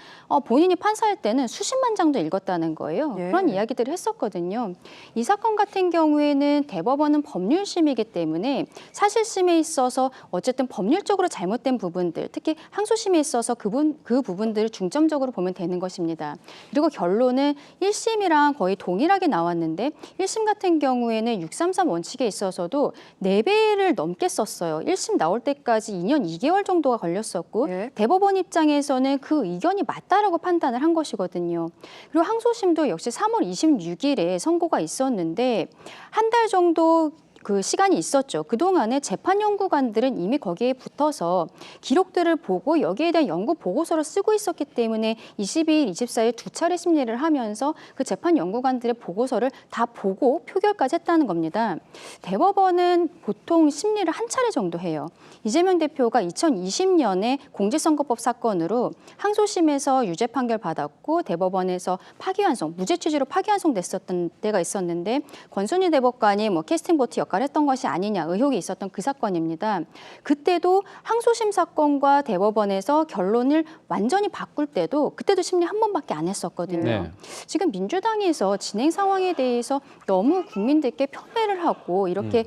본인이 판사할 때는 수십만 장도 읽었다는 거예요. 예. 그런 이야기들을 했었거든요. 이 사건 같은 경우에는 대법원은 법률심이기 때문에 사실심에 있어서 어쨌든 법률적으로 잘못된 부분들, 특히 항소심에 있어서 그 부분들을 중점적으로 보면 되는 것입니다. 그리고 결론은 1심이랑 거의 동일하게 나왔는데 1심 같은 경우에는 633 원칙에 있어서도 4배를 넘게 썼어요. 1심 나올 때까지 2년 2개월 정도가 걸렸었고 예. 대법원 입장에서는 그 의견이 맞다라고 판단을 한 것이거든요. 그리고 항소심도 역시 3월 26일에 선고가 있었는데 한 달 정도 그 시간이 있었죠. 그동안에 재판 연구관들은 이미 거기에 붙어서 기록들을 보고 여기에 대한 연구 보고서를 쓰고 있었기 때문에 22일, 24일 두 차례 심리를 하면서 그 재판 연구관들의 보고서를 다 보고 표결까지 했다는 겁니다. 대법원은 보통 심리를 한 차례 정도 해요. 이재명 대표가 2020년에 공직선거법 사건으로 항소심에서 유죄 판결 받았고 대법원에서 파기환송, 무죄 취지로 파기환송 됐었던 때가 있었는데 권순희 대법관이 뭐 캐스팅 보트 역할을 했던 것이 아니냐 의혹이 있었던 그 사건입니다. 그때도 항소심 사건과 대법원에서 결론을 완전히 바꿀 때도 그때도 심리 한 번밖에 안 했었거든요. 네. 지금 민주당에서 진행 상황에 대해서 너무 국민들께 편애를 하고 이렇게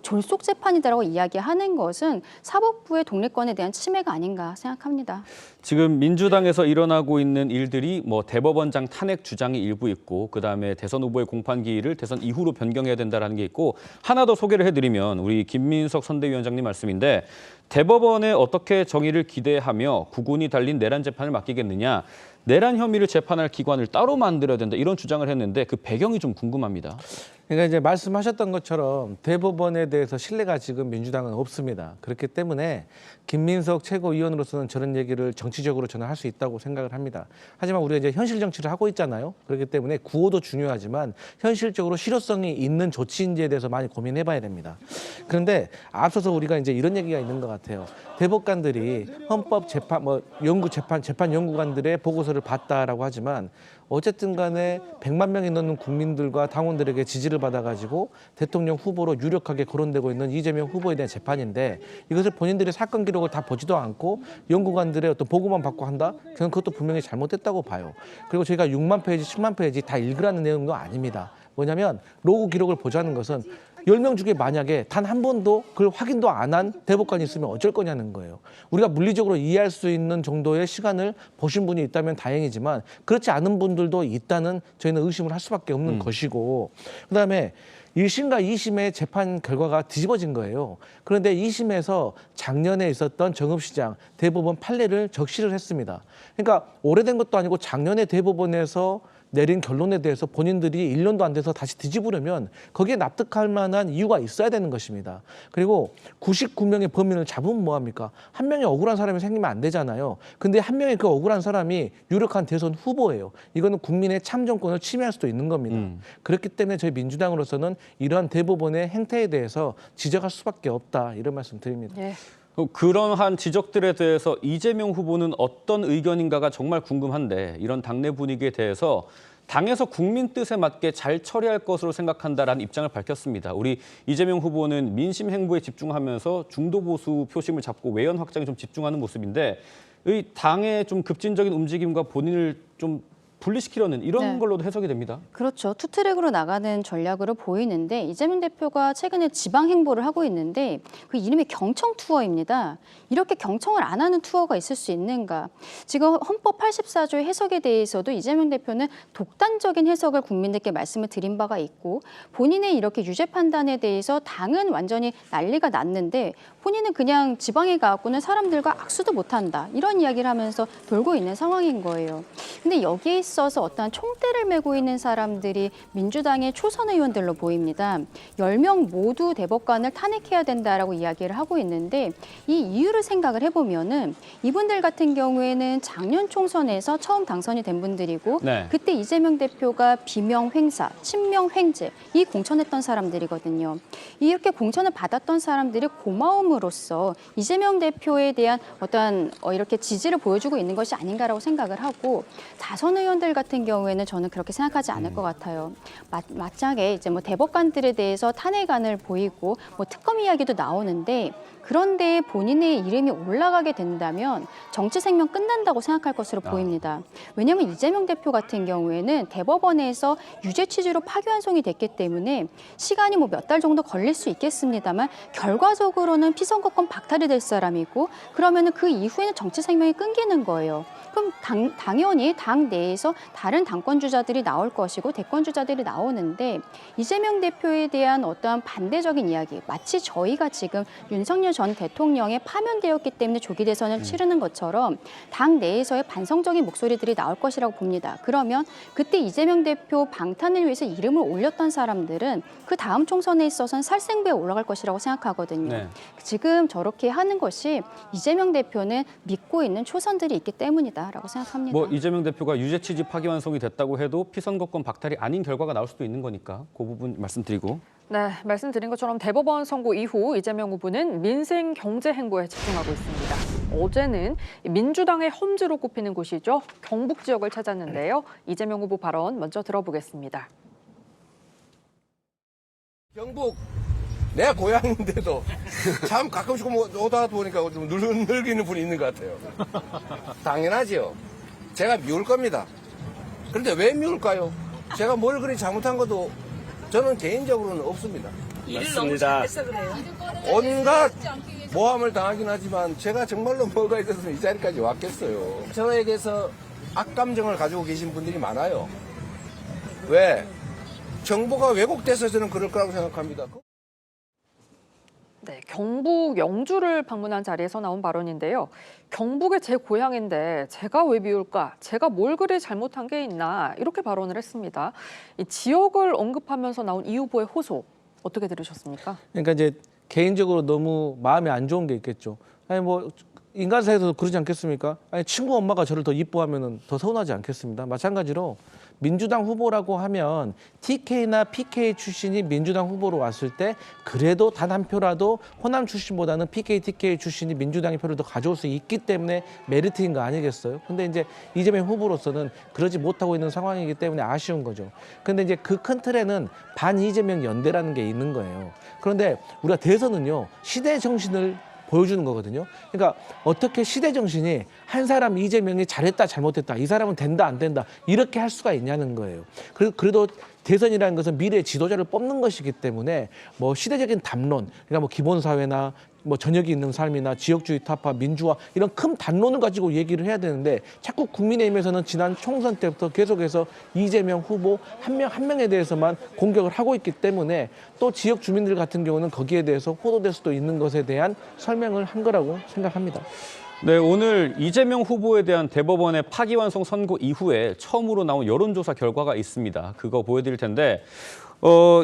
졸속 재판이다라고 이야기하는 것은 사법부의 독립권에 대한 침해가 아닌가 생각합니다. 지금 민주당에서 일어나고 있는 일들이 뭐 대법원장 탄핵 주장이 일부 있고 그다음에 대선 후보의 공판 기일을 대선 이후로 변경해야 된다라는 게 있고 하나 더 소개를 해드리면 우리 김민석 선대위원장님 말씀인데 대법원에 어떻게 정의를 기대하며 구군이 달린 내란 재판을 맡기겠느냐. 내란 혐의를 재판할 기관을 따로 만들어야 된다 이런 주장을 했는데 그 배경이 좀 궁금합니다. 그러니까 이제 말씀하셨던 것처럼 대법원에 대해서 신뢰가 지금 민주당은 없습니다. 그렇기 때문에 김민석 최고위원으로서는 저런 얘기를 정치적으로 저는 할 수 있다고 생각을 합니다. 하지만 우리가 이제 현실 정치를 하고 있잖아요. 그렇기 때문에 구호도 중요하지만 현실적으로 실효성이 있는 조치인지에 대해서 많이 고민해봐야 됩니다. 그런데 앞서서 우리가 이제 이런 얘기가 있는 것 같아요. 대법관들이 헌법 재판, 재판 연구관들의 보고서를 봤다라고 하지만 어쨌든 간에 100만 명이 넘는 국민들과 당원들에게 지지를 받아가지고 대통령 후보로 유력하게 거론되고 있는 이재명 후보에 대한 재판인데 이것을 본인들이 사건 기록을 다 보지도 않고 연구관들의 어떤 보고만 받고 한다? 저는 그것도 분명히 잘못됐다고 봐요. 그리고 저희가 6만 페이지, 10만 페이지 다 읽으라는 내용도 아닙니다. 뭐냐면 로그 기록을 보자는 것은 10명 중에 만약에 단 한 번도 그걸 확인도 안 한 대법관이 있으면 어쩔 거냐는 거예요. 우리가 물리적으로 이해할 수 있는 정도의 시간을 보신 분이 있다면 다행이지만 그렇지 않은 분들도 있다는 저희는 의심을 할 수밖에 없는 것이고 그다음에 1심과 2심의 재판 결과가 뒤집어진 거예요. 그런데 2심에서 작년에 있었던 정읍시장 대법원 판례를 적시를 했습니다. 그러니까 오래된 것도 아니고 작년에 대법원에서 내린 결론에 대해서 본인들이 1년도 안 돼서 다시 뒤집으려면 거기에 납득할 만한 이유가 있어야 되는 것입니다. 그리고 99명의 범인을 잡으면 뭐합니까? 한 명의 억울한 사람이 생기면 안 되잖아요. 근데 한 명의 그 억울한 사람이 유력한 대선 후보예요. 이거는 국민의 참정권을 침해할 수도 있는 겁니다. 그렇기 때문에 저희 민주당으로서는 이러한 대법원의 행태에 대해서 지적할 수밖에 없다. 이런 말씀 드립니다. 예. 그러한 지적들에 대해서 이재명 후보는 어떤 의견인가가 정말 궁금한데 이런 당내 분위기에 대해서 당에서 국민 뜻에 맞게 잘 처리할 것으로 생각한다라는 입장을 밝혔습니다. 우리 이재명 후보는 민심 행보에 집중하면서 중도 보수 표심을 잡고 외연 확장에 좀 집중하는 모습인데 이 당의 좀 급진적인 움직임과 본인을 좀 분리시키려는 이런 네. 걸로도 해석이 됩니다. 그렇죠. 투트랙으로 나가는 전략으로 보이는데 이재명 대표가 최근에 지방 행보를 하고 있는데 그 이름이 경청 투어입니다. 이렇게 경청을 안 하는 투어가 있을 수 있는가? 지금 헌법 84조 해석에 대해서도 이재명 대표는 독단적인 해석을 국민들께 말씀을 드린 바가 있고 본인의 이렇게 유죄 판단에 대해서 당은 완전히 난리가 났는데 본인은 그냥 지방에 가고는 사람들과 악수도 못한다. 이런 이야기를 하면서 돌고 있는 상황인 거예요. 근데 여기에 있어서 어떠한 총대를 메고 있는 사람들이 민주당의 초선 의원들로 보입니다. 10명 모두 대법관을 탄핵해야 된다라고 이야기를 하고 있는데 이 이유를 생각을 해보면은 이분들 같은 경우에는 작년 총선에서 처음 당선이 된 분들이고 네. 그때 이재명 대표가 비명 횡사, 친명 횡재 이 공천했던 사람들이거든요. 이렇게 공천을 받았던 사람들이 고마움으로써 이재명 대표에 대한 어떠한 이렇게 지지를 보여주고 있는 것이 아닌가라고 생각을 하고 다선 의원들 같은 경우에는 저는 그렇게 생각하지 않을 것 같아요. 마땅하게 이제 뭐 대법관들에 대해서 탄핵안을 보이고 뭐 특검 이야기도 나오는데 그런데 본인의 이름이 올라가게 된다면 정치 생명 끝난다고 생각할 것으로 보입니다. 왜냐하면 이재명 대표 같은 경우에는 대법원에서 유죄 취지로 파기환송이 됐기 때문에 시간이 뭐 몇 달 정도 걸릴 수 있겠습니다만 결과적으로는 피선거권 박탈이 될 사람이고 그러면은 그 이후에는 정치 생명이 끊기는 거예요. 그럼 당연히 당 내에서 다른 당권 주자들이 나올 것이고 대권 주자들이 나오는데 이재명 대표에 대한 어떠한 반대적인 이야기, 마치 저희가 지금 윤석열 전 대통령에 파면되었기 때문에 조기 대선을 치르는 것처럼 당 내에서의 반성적인 목소리들이 나올 것이라고 봅니다. 그러면 그때 이재명 대표 방탄을 위해서 이름을 올렸던 사람들은 그 다음 총선에 있어서는 살생부에 올라갈 것이라고 생각하거든요. 네. 지금 저렇게 하는 것이 이재명 대표는 믿고 있는 초선들이 있기 때문이다라고 생각합니다. 뭐 이재명 대표가 유죄 취지 파기환송이 됐다고 해도 피선거권 박탈이 아닌 결과가 나올 수도 있는 거니까 그 부분 말씀드리고. 네, 말씀드린 것처럼 대법원 선고 이후 이재명 후보는 민생 경제 행보에 집중하고 있습니다. 어제는 민주당의 험지로 꼽히는 곳이죠. 경북 지역을 찾았는데요. 이재명 후보 발언 먼저 들어보겠습니다. 경북 내 고향인데도 참 가끔씩 오다 보니까 좀 늙이는 분이 있는 것 같아요. 당연하지요. 제가 미울 겁니다. 그런데 왜 미울까요? 제가 뭘 그리 잘못한 것도 저는 개인적으로는 없습니다. 맞습니다. 온갖 모함을 당하긴 하지만 제가 정말로 뭐가 있었으면 이 자리까지 왔겠어요. 저에게서 악감정을 가지고 계신 분들이 많아요. 왜? 정보가 왜곡돼서 저는 그럴 거라고 생각합니다. 네, 경북 영주를 방문한 자리에서 나온 발언인데요. 경북이 제 고향인데 제가 왜 미울까? 제가 뭘 그리 잘못한 게 있나? 이렇게 발언을 했습니다. 이 지역을 언급하면서 나온 이 후보의 호소 어떻게 들으셨습니까? 그러니까 이제 개인적으로 너무 마음에 안 좋은 게 있겠죠. 아니 뭐 인간 사이에서도 그러지 않겠습니까? 아니 친구 엄마가 저를 더 이뻐하면은 더 서운하지 않겠습니다. 마찬가지로 민주당 후보라고 하면 TK나 PK 출신이 민주당 후보로 왔을 때 그래도 단 한 표라도 호남 출신보다는 PK, TK 출신이 민주당의 표를 더 가져올 수 있기 때문에 메리트인 거 아니겠어요? 근데 이제 이재명 후보로서는 그러지 못하고 있는 상황이기 때문에 아쉬운 거죠. 근데 이제 그 큰 틀에는 반 이재명 연대라는 게 있는 거예요. 그런데 우리가 대선은요, 시대 정신을 보여주는 거거든요. 그러니까 어떻게 시대 정신이 한 사람 이재명이 잘했다 잘못했다 이 사람은 된다 안 된다 이렇게 할 수가 있냐는 거예요. 그래도 대선이라는 것은 미래의 지도자를 뽑는 것이기 때문에 뭐 시대적인 담론, 그러니까 뭐 기본사회나 뭐 전역이 있는 삶이나 지역주의 타파, 민주화 이런 큰 담론을 가지고 얘기를 해야 되는데 자꾸 국민의힘에서는 지난 총선 때부터 계속해서 이재명 후보 한 명 한 명에 대해서만 공격을 하고 있기 때문에 또 지역 주민들 같은 경우는 거기에 대해서 호도될 수도 있는 것에 대한 설명을 한 거라고 생각합니다. 네, 오늘 이재명 후보에 대한 대법원의 파기환송 선고 이후에 처음으로 나온 여론조사 결과가 있습니다. 그거 보여드릴 텐데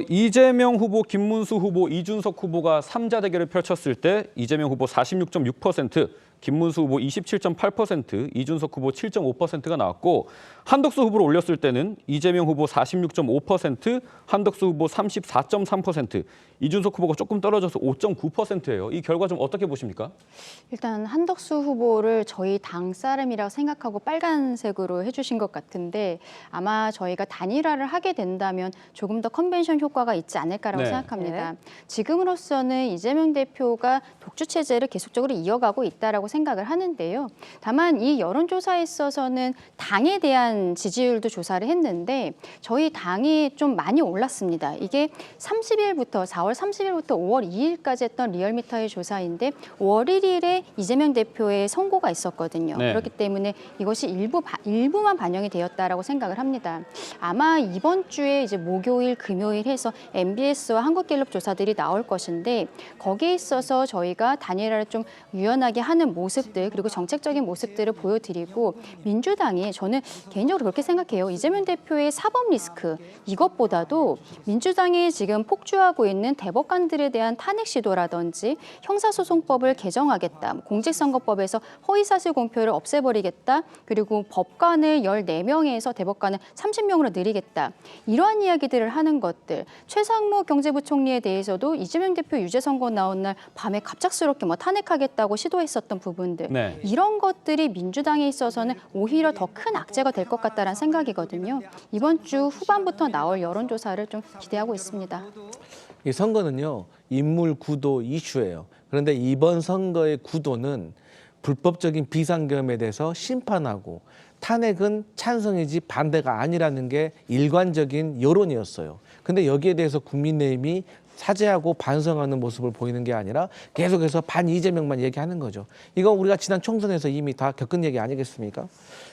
이재명 후보, 김문수 후보, 이준석 후보가 3자 대결을 펼쳤을 때 이재명 후보 46.6%, 김문수 후보 27.8%, 이준석 후보 7.5%가 나왔고 한덕수 후보를 올렸을 때는 이재명 후보 46.5%, 한덕수 후보 34.3%, 이준석 후보가 조금 떨어져서 5.9%예요. 이 결과 좀 어떻게 보십니까? 일단 한덕수 후보를 저희 당 사람이라고 생각하고 빨간색으로 해주신 것 같은데 아마 저희가 단일화를 하게 된다면 조금 더 컨벤션 효과가 있지 않을까라고 생각합니다. 지금으로서는 이재명 대표가 독주 체제를 계속적으로 이어가고 있다라고 생각을 하는데요. 다만 이 여론조사에 있어서는 당에 대한 지지율도 조사를 했는데 저희 당이 좀 많이 올랐습니다. 이게 4월 30일부터 5월 2일까지 했던 리얼미터의 조사인데 5월 1일에 이재명 대표의 선고가 있었거든요. 그렇기 때문에 이것이 일부만 반영이 되었다라고 생각을 합니다. 아마 이번 주에 이제 목요일, 금요일 해서 MBS와 한국갤럽 조사들이 나올 것인데 거기에 있어서 저희가 단일화를 좀 유연하게 하는 모습들 그리고 정책적인 모습들을 보여드리고 민주당이 저는 개인적으로 그렇게 생각해요. 이재명 대표의 사법 리스크 이것보다도 민주당이 지금 폭주하고 있는 대법관들에 대한 탄핵 시도라든지 형사소송법을 개정하겠다. 공직선거법에서 허위사실 공표를 없애버리겠다. 그리고 법관을 14명에서 대법관을 30명으로 늘리겠다. 이러한 이야기들을 하는 것들. 최상무 경제부총리에 대해서도 이재명 대표 유죄 선고 나온 날 밤에 갑작스럽게 뭐 탄핵하겠다고 시도했었던 부분들. 이런 것들이 민주당에 있어서는 오히려 더 큰 악재가 될 것 같다는 생각이거든요. 이번 주 후반부터 나올 여론조사를 좀 기대하고 있습니다. 이 선거는요, 인물 구도 이슈예요. 그런데 이번 선거의 구도는 불법적인 비상계엄에 대해서 심판하고 탄핵은 찬성이지 반대가 아니라는 게 일관적인 여론이었어요. 근데 여기에 대해서 국민의힘이 사죄하고 반성하는 모습을 보이는 게 아니라 계속해서 반 이재명만 얘기하는 거죠. 이건 우리가 지난 총선에서 이미 다 겪은 얘기 아니겠습니까?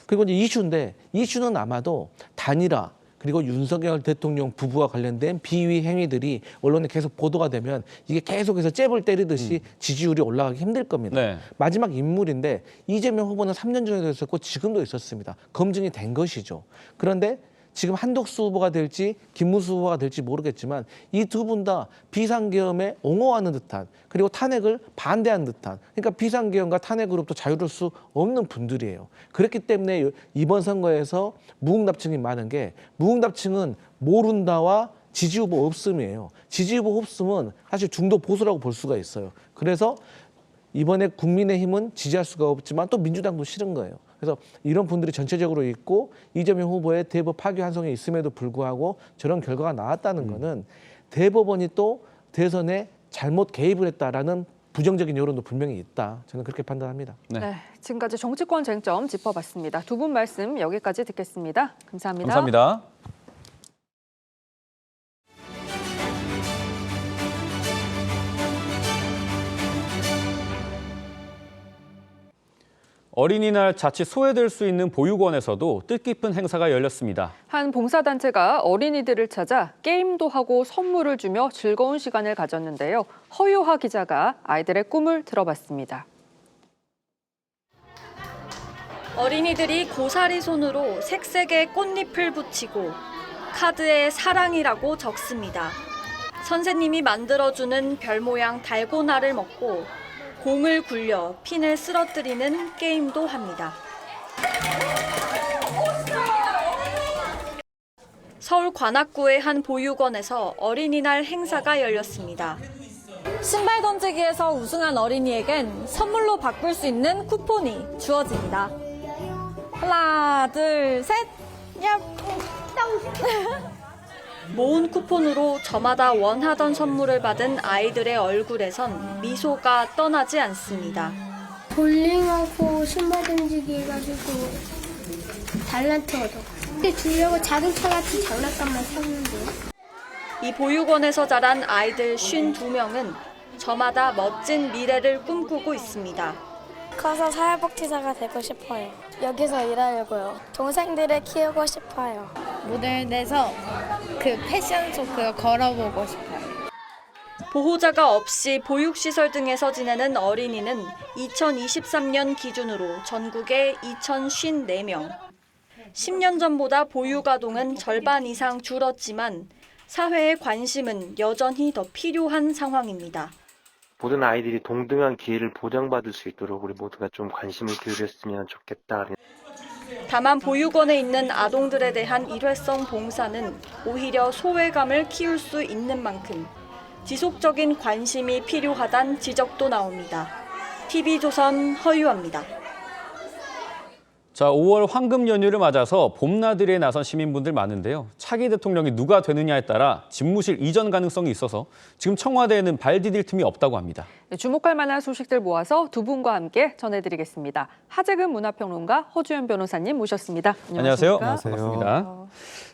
그리고 이제 이슈인데 이슈는 아마도 단일화 그리고 윤석열 대통령 부부와 관련된 비위 행위들이 언론에 계속 보도가 되면 이게 계속해서 잽을 때리듯이 지지율이 올라가기 힘들 겁니다. 마지막 인물인데 이재명 후보는 3년 전에도 있었고 지금도 있었습니다. 검증이 된 것이죠. 그런데 지금 한덕수 후보가 될지 김문수 후보가 될지 모르겠지만 이 두 분 다 비상계엄에 옹호하는 듯한 그리고 탄핵을 반대하는 듯한 그러니까 비상계엄과 탄핵으로부터 자유로울 수 없는 분들이에요. 그렇기 때문에 이번 선거에서 무응답층이 많은 게 무응답층은 모른다와 지지후보 없음이에요. 지지후보 없음은 사실 중도 보수라고 볼 수가 있어요. 그래서 이번에 국민의힘은 지지할 수가 없지만 또 민주당도 싫은 거예요. 그래서 이런 분들이 전체적으로 있고 이재명 후보의 대법 파기환송이 있음에도 불구하고 저런 결과가 나왔다는 거는 대법원이 또 대선에 잘못 개입을 했다라는 부정적인 여론도 분명히 있다. 저는 그렇게 판단합니다. 지금까지 정치권 쟁점 짚어봤습니다. 두 분 말씀 여기까지 듣겠습니다. 감사합니다. 감사합니다. 어린이날 자칫 소외될 수 있는 보육원에서도 뜻깊은 행사가 열렸습니다. 한 봉사단체가 어린이들을 찾아 게임도 하고 선물을 주며 즐거운 시간을 가졌는데요. 허유하 기자가 아이들의 꿈을 들어봤습니다. 어린이들이 고사리 손으로 색색의 꽃잎을 붙이고 카드에 사랑이라고 적습니다. 선생님이 만들어주는 별 모양 달고나를 먹고 공을 굴려 핀을 쓰러뜨리는 게임도 합니다. 서울 관악구의 한 보육원에서 어린이날 행사가 열렸습니다. 신발 던지기에서 우승한 어린이에겐 선물로 바꿀 수 있는 쿠폰이 주어집니다. 하나, 둘, 셋, 얍! 모은 쿠폰으로 저마다 원하던 선물을 받은 아이들의 얼굴에선 미소가 떠나지 않습니다. 볼링하고 신발 던지기 해가지고 달란트 얻어. 근데 주려고 자동차 같은 장난감만 샀는데요. 이 보육원에서 자란 아이들 52명은 저마다 멋진 미래를 꿈꾸고 있습니다. 커서 사회복지사가 되고 싶어요. 여기서 일하려고요. 동생들을 키우고 싶어요. 모델 돼서 그 패션쇼 그거 걸어보고 싶어요. 보호자가 없이 보육시설 등에서 지내는 어린이는 2023년 기준으로 전국에 2,054명. 10년 전보다 보육아동은 절반 이상 줄었지만 사회의 관심은 여전히 더 필요한 상황입니다. 모든 아이들이 동등한 기회를 보장받을 수 있도록 우리 모두가 좀 관심을 기울였으면 좋겠다. 다만 보육원에 있는 아동들에 대한 일회성 봉사는 오히려 소외감을 키울 수 있는 만큼 지속적인 관심이 필요하다는 지적도 나옵니다. TV조선 허유아입니다. 자, 5월 황금 연휴를 맞아서 봄나들이에 나선 시민분들 많은데요. 차기 대통령이 누가 되느냐에 따라 집무실 이전 가능성이 있어서 지금 청와대에는 발 디딜 틈이 없다고 합니다. 네, 주목할 만한 소식들 모아서 두 분과 함께 전해드리겠습니다. 하재근 문화평론가, 허주연 변호사님 모셨습니다. 안녕하세요. 안녕하십니까? 반갑습니다.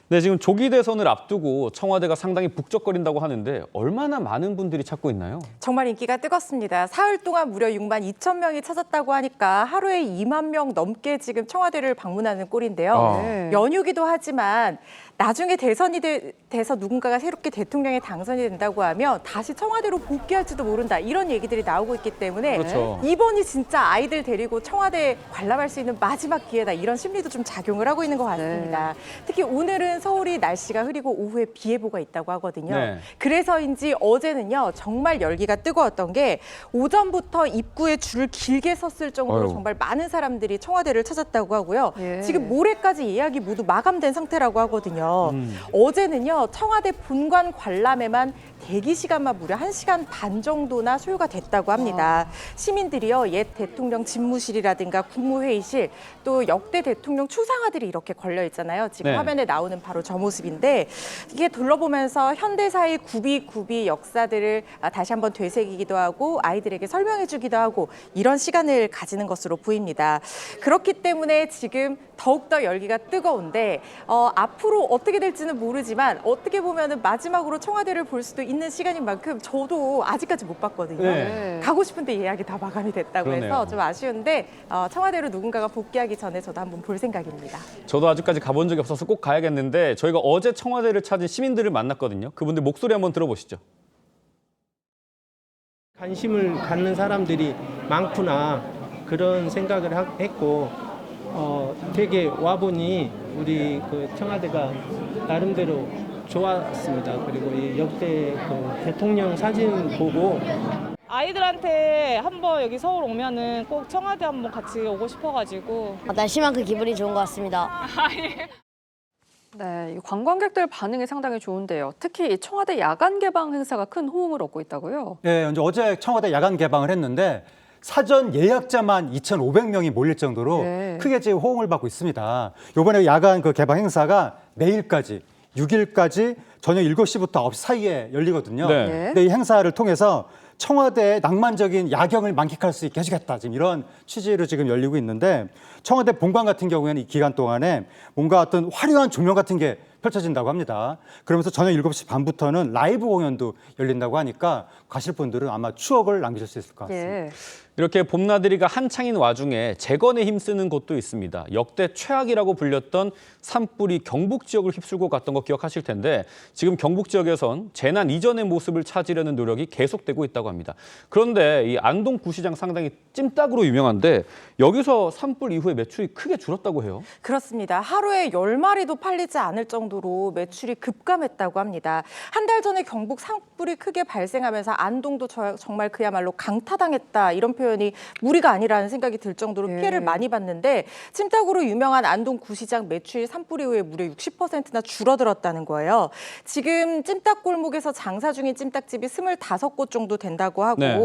네, 지금 조기 대선을 앞두고 청와대가 상당히 북적거린다고 하는데 얼마나 많은 분들이 찾고 있나요? 정말 인기가 뜨겁습니다. 사흘 동안 무려 6만 2천 명이 찾았다고 하니까 하루에 2만 명 넘게 지금 청와대를 방문하는 꼴인데요. 연휴기도 하지만 나중에 대선이 돼서 누군가가 새롭게 대통령에 당선이 된다고 하면 다시 청와대로 복귀할지도 모른다. 이런 얘기들이 나오고 있기 때문에 그렇죠. 이번이 진짜 아이들 데리고 청와대에 관람할 수 있는 마지막 기회다. 이런 심리도 좀 작용을 하고 있는 것 같습니다. 특히 오늘은 서울이 날씨가 흐리고 오후에 비 예보가 있다고 하거든요. 네. 그래서인지 어제는요. 정말 열기가 뜨거웠던 게 오전부터 입구에 줄을 길게 섰을 정도로 정말 많은 사람들이 청와대를 찾았다고 하고요. 지금 모레까지 예약이 모두 마감된 상태라고 하거든요. 어제는요. 청와대 본관 관람에만 대기 시간만 무려 1시간 반 정도나 소요가 됐다고 합니다. 시민들이요. 옛 대통령 집무실이라든가 국무회의실 또 역대 대통령 추상화들이 이렇게 걸려 있잖아요. 지금 화면에 나오는 바로 저 모습인데 이게 둘러보면서 현대사의 굽이굽이 역사들을 다시 한번 되새기기도 하고 아이들에게 설명해 주기도 하고 이런 시간을 가지는 것으로 보입니다. 그렇기 때문에 지금 더욱더 열기가 뜨거운데 앞으로 어떻게 될지는 모르지만 어떻게 보면은 마지막으로 청와대를 볼 수도 있는 시간인 만큼 저도 아직까지 못 봤거든요. 가고 싶은데 예약이 다 마감이 됐다고 해서 좀 아쉬운데 청와대로 누군가가 복귀하기 전에 저도 한번 볼 생각입니다. 저도 아직까지 가본 적이 없어서 꼭 가야겠는데 저희가 어제 청와대를 찾은 시민들을 만났거든요. 그분들 목소리 한번 들어보시죠. 관심을 갖는 사람들이 많구나 그런 생각을 했고 되게 와보니 우리 그 청와대가 나름대로 좋았습니다. 그리고 이 역대 그 대통령 사진 보고 아이들한테 한번 여기 서울 오면은 꼭 청와대 한번 같이 오고 싶어가지고 날씨만큼 기분이 좋은 것 같습니다. 네, 관광객들 반응이 상당히 좋은데요. 특히 청와대 야간 개방 행사가 큰 호응을 얻고 있다고요? 네, 어제 청와대 야간 개방을 했는데 사전 예약자만 2,500명이 몰릴 정도로 크게 지금 호응을 받고 있습니다. 이번에 야간 그 개방 행사가 내일까지 6일까지 저녁 7시부터 9시 사이에 열리거든요. 근데 이 행사를 통해서 청와대의 낭만적인 야경을 만끽할 수 있게 해주겠다. 지금 이런 취지로 지금 열리고 있는데 청와대 본관 같은 경우에는 이 기간 동안에 뭔가 어떤 화려한 조명 같은 게 펼쳐진다고 합니다. 그러면서 저녁 7시 반부터는 라이브 공연도 열린다고 하니까 가실 분들은 아마 추억을 남기실 수 있을 것 같습니다. 이렇게 봄나들이가 한창인 와중에 재건에 힘쓰는 곳도 있습니다. 역대 최악이라고 불렸던 산불이 경북 지역을 휩쓸고 갔던 거 기억하실 텐데 지금 경북 지역에선 재난 이전의 모습을 찾으려는 노력이 계속되고 있다고 합니다. 그런데 이 안동 구시장 상당히 찜닭으로 유명한데 여기서 산불 이후에 매출이 크게 줄었다고 해요. 그렇습니다. 하루에 10마리도 팔리지 않을 정도 정도로 매출이 급감했다고 합니다. 한 달 전에 경북 산불이 크게 발생하면서 안동도 정말 그야말로 강타당했다 이런 표현이 무리가 아니라는 생각이 들 정도로 피해를 많이 봤는데 찜닭으로 유명한 안동 구시장 매출이 산불 이후에 무려 60%나 줄어들었다는 거예요. 지금 찜닭 골목에서 장사 중인 찜닭집이 25곳 정도 된다고 하고 네.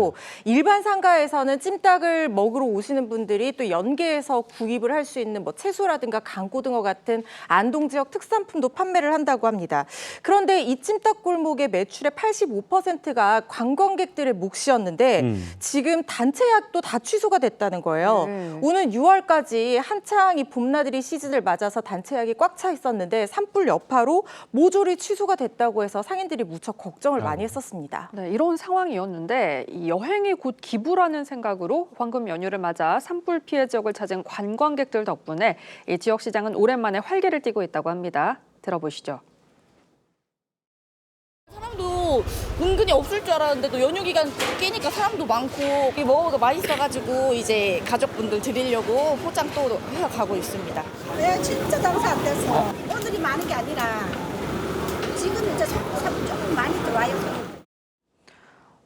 일반 상가에서는 찜닭을 먹으러 오시는 분들이 또 연계해서 구입을 할 수 있는 뭐 채소라든가 강고등어 같은 안동 지역 특산품도 판매를 한다고 합니다. 그런데 이 찜닭 골목의 매출의 85%가 관광객들의 몫이었는데 지금 단체 예약도 다 취소가 됐다는 거예요. 오는 6월까지 한창 이 봄나들이 시즌을 맞아서 단체 예약이 꽉 차 있었는데 산불 여파로 모조리 취소가 됐다고 해서 상인들이 무척 걱정을 많이 했었습니다. 네, 이런 상황이었는데 이 여행이 곧 기부라는 생각으로 황금 연휴를 맞아 산불 피해 지역을 찾은 관광객들 덕분에 이 지역 시장은 오랜만에 활기를 띠고 있다고 합니다. 들어보시죠. 사람도 은근히 없을 줄 알았는데도 연휴 기간 끼니까 사람도 많고 먹어도 맛있어가지고 이제 가족분들 드리려고 포장 또 해서 가고 있습니다. 네, 진짜 장사 안 됐어. 오늘이 많은 게 아니라 지금 이제 조금 많이 들어와요.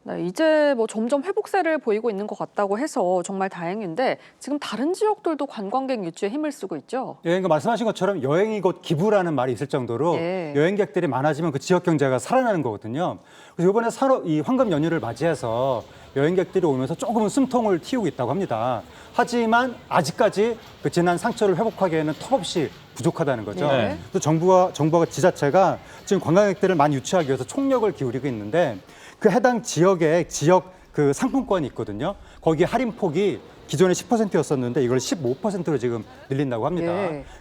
네, 이제 뭐 점점 회복세를 보이고 있는 것 같다고 해서 정말 다행인데 지금 다른 지역들도 관광객 유치에 힘을 쓰고 있죠. 예, 그러니까 말씀하신 것처럼 여행이 곧 기부라는 말이 있을 정도로 여행객들이 많아지면 그 지역 경제가 살아나는 거거든요. 그래서 이번에 이 황금 연휴를 맞이해서 여행객들이 오면서 조금은 숨통을 틔우고 있다고 합니다. 하지만 아직까지 그 지난 상처를 회복하기에는 턱없이 부족하다는 거죠. 네. 또 정부와 지자체가 지금 관광객들을 많이 유치하기 위해서 총력을 기울이고 있는데 그 해당 지역에 지역 그 상품권이 있거든요. 거기 할인폭이 기존에 10%였었는데 이걸 15%로 지금 늘린다고 합니다.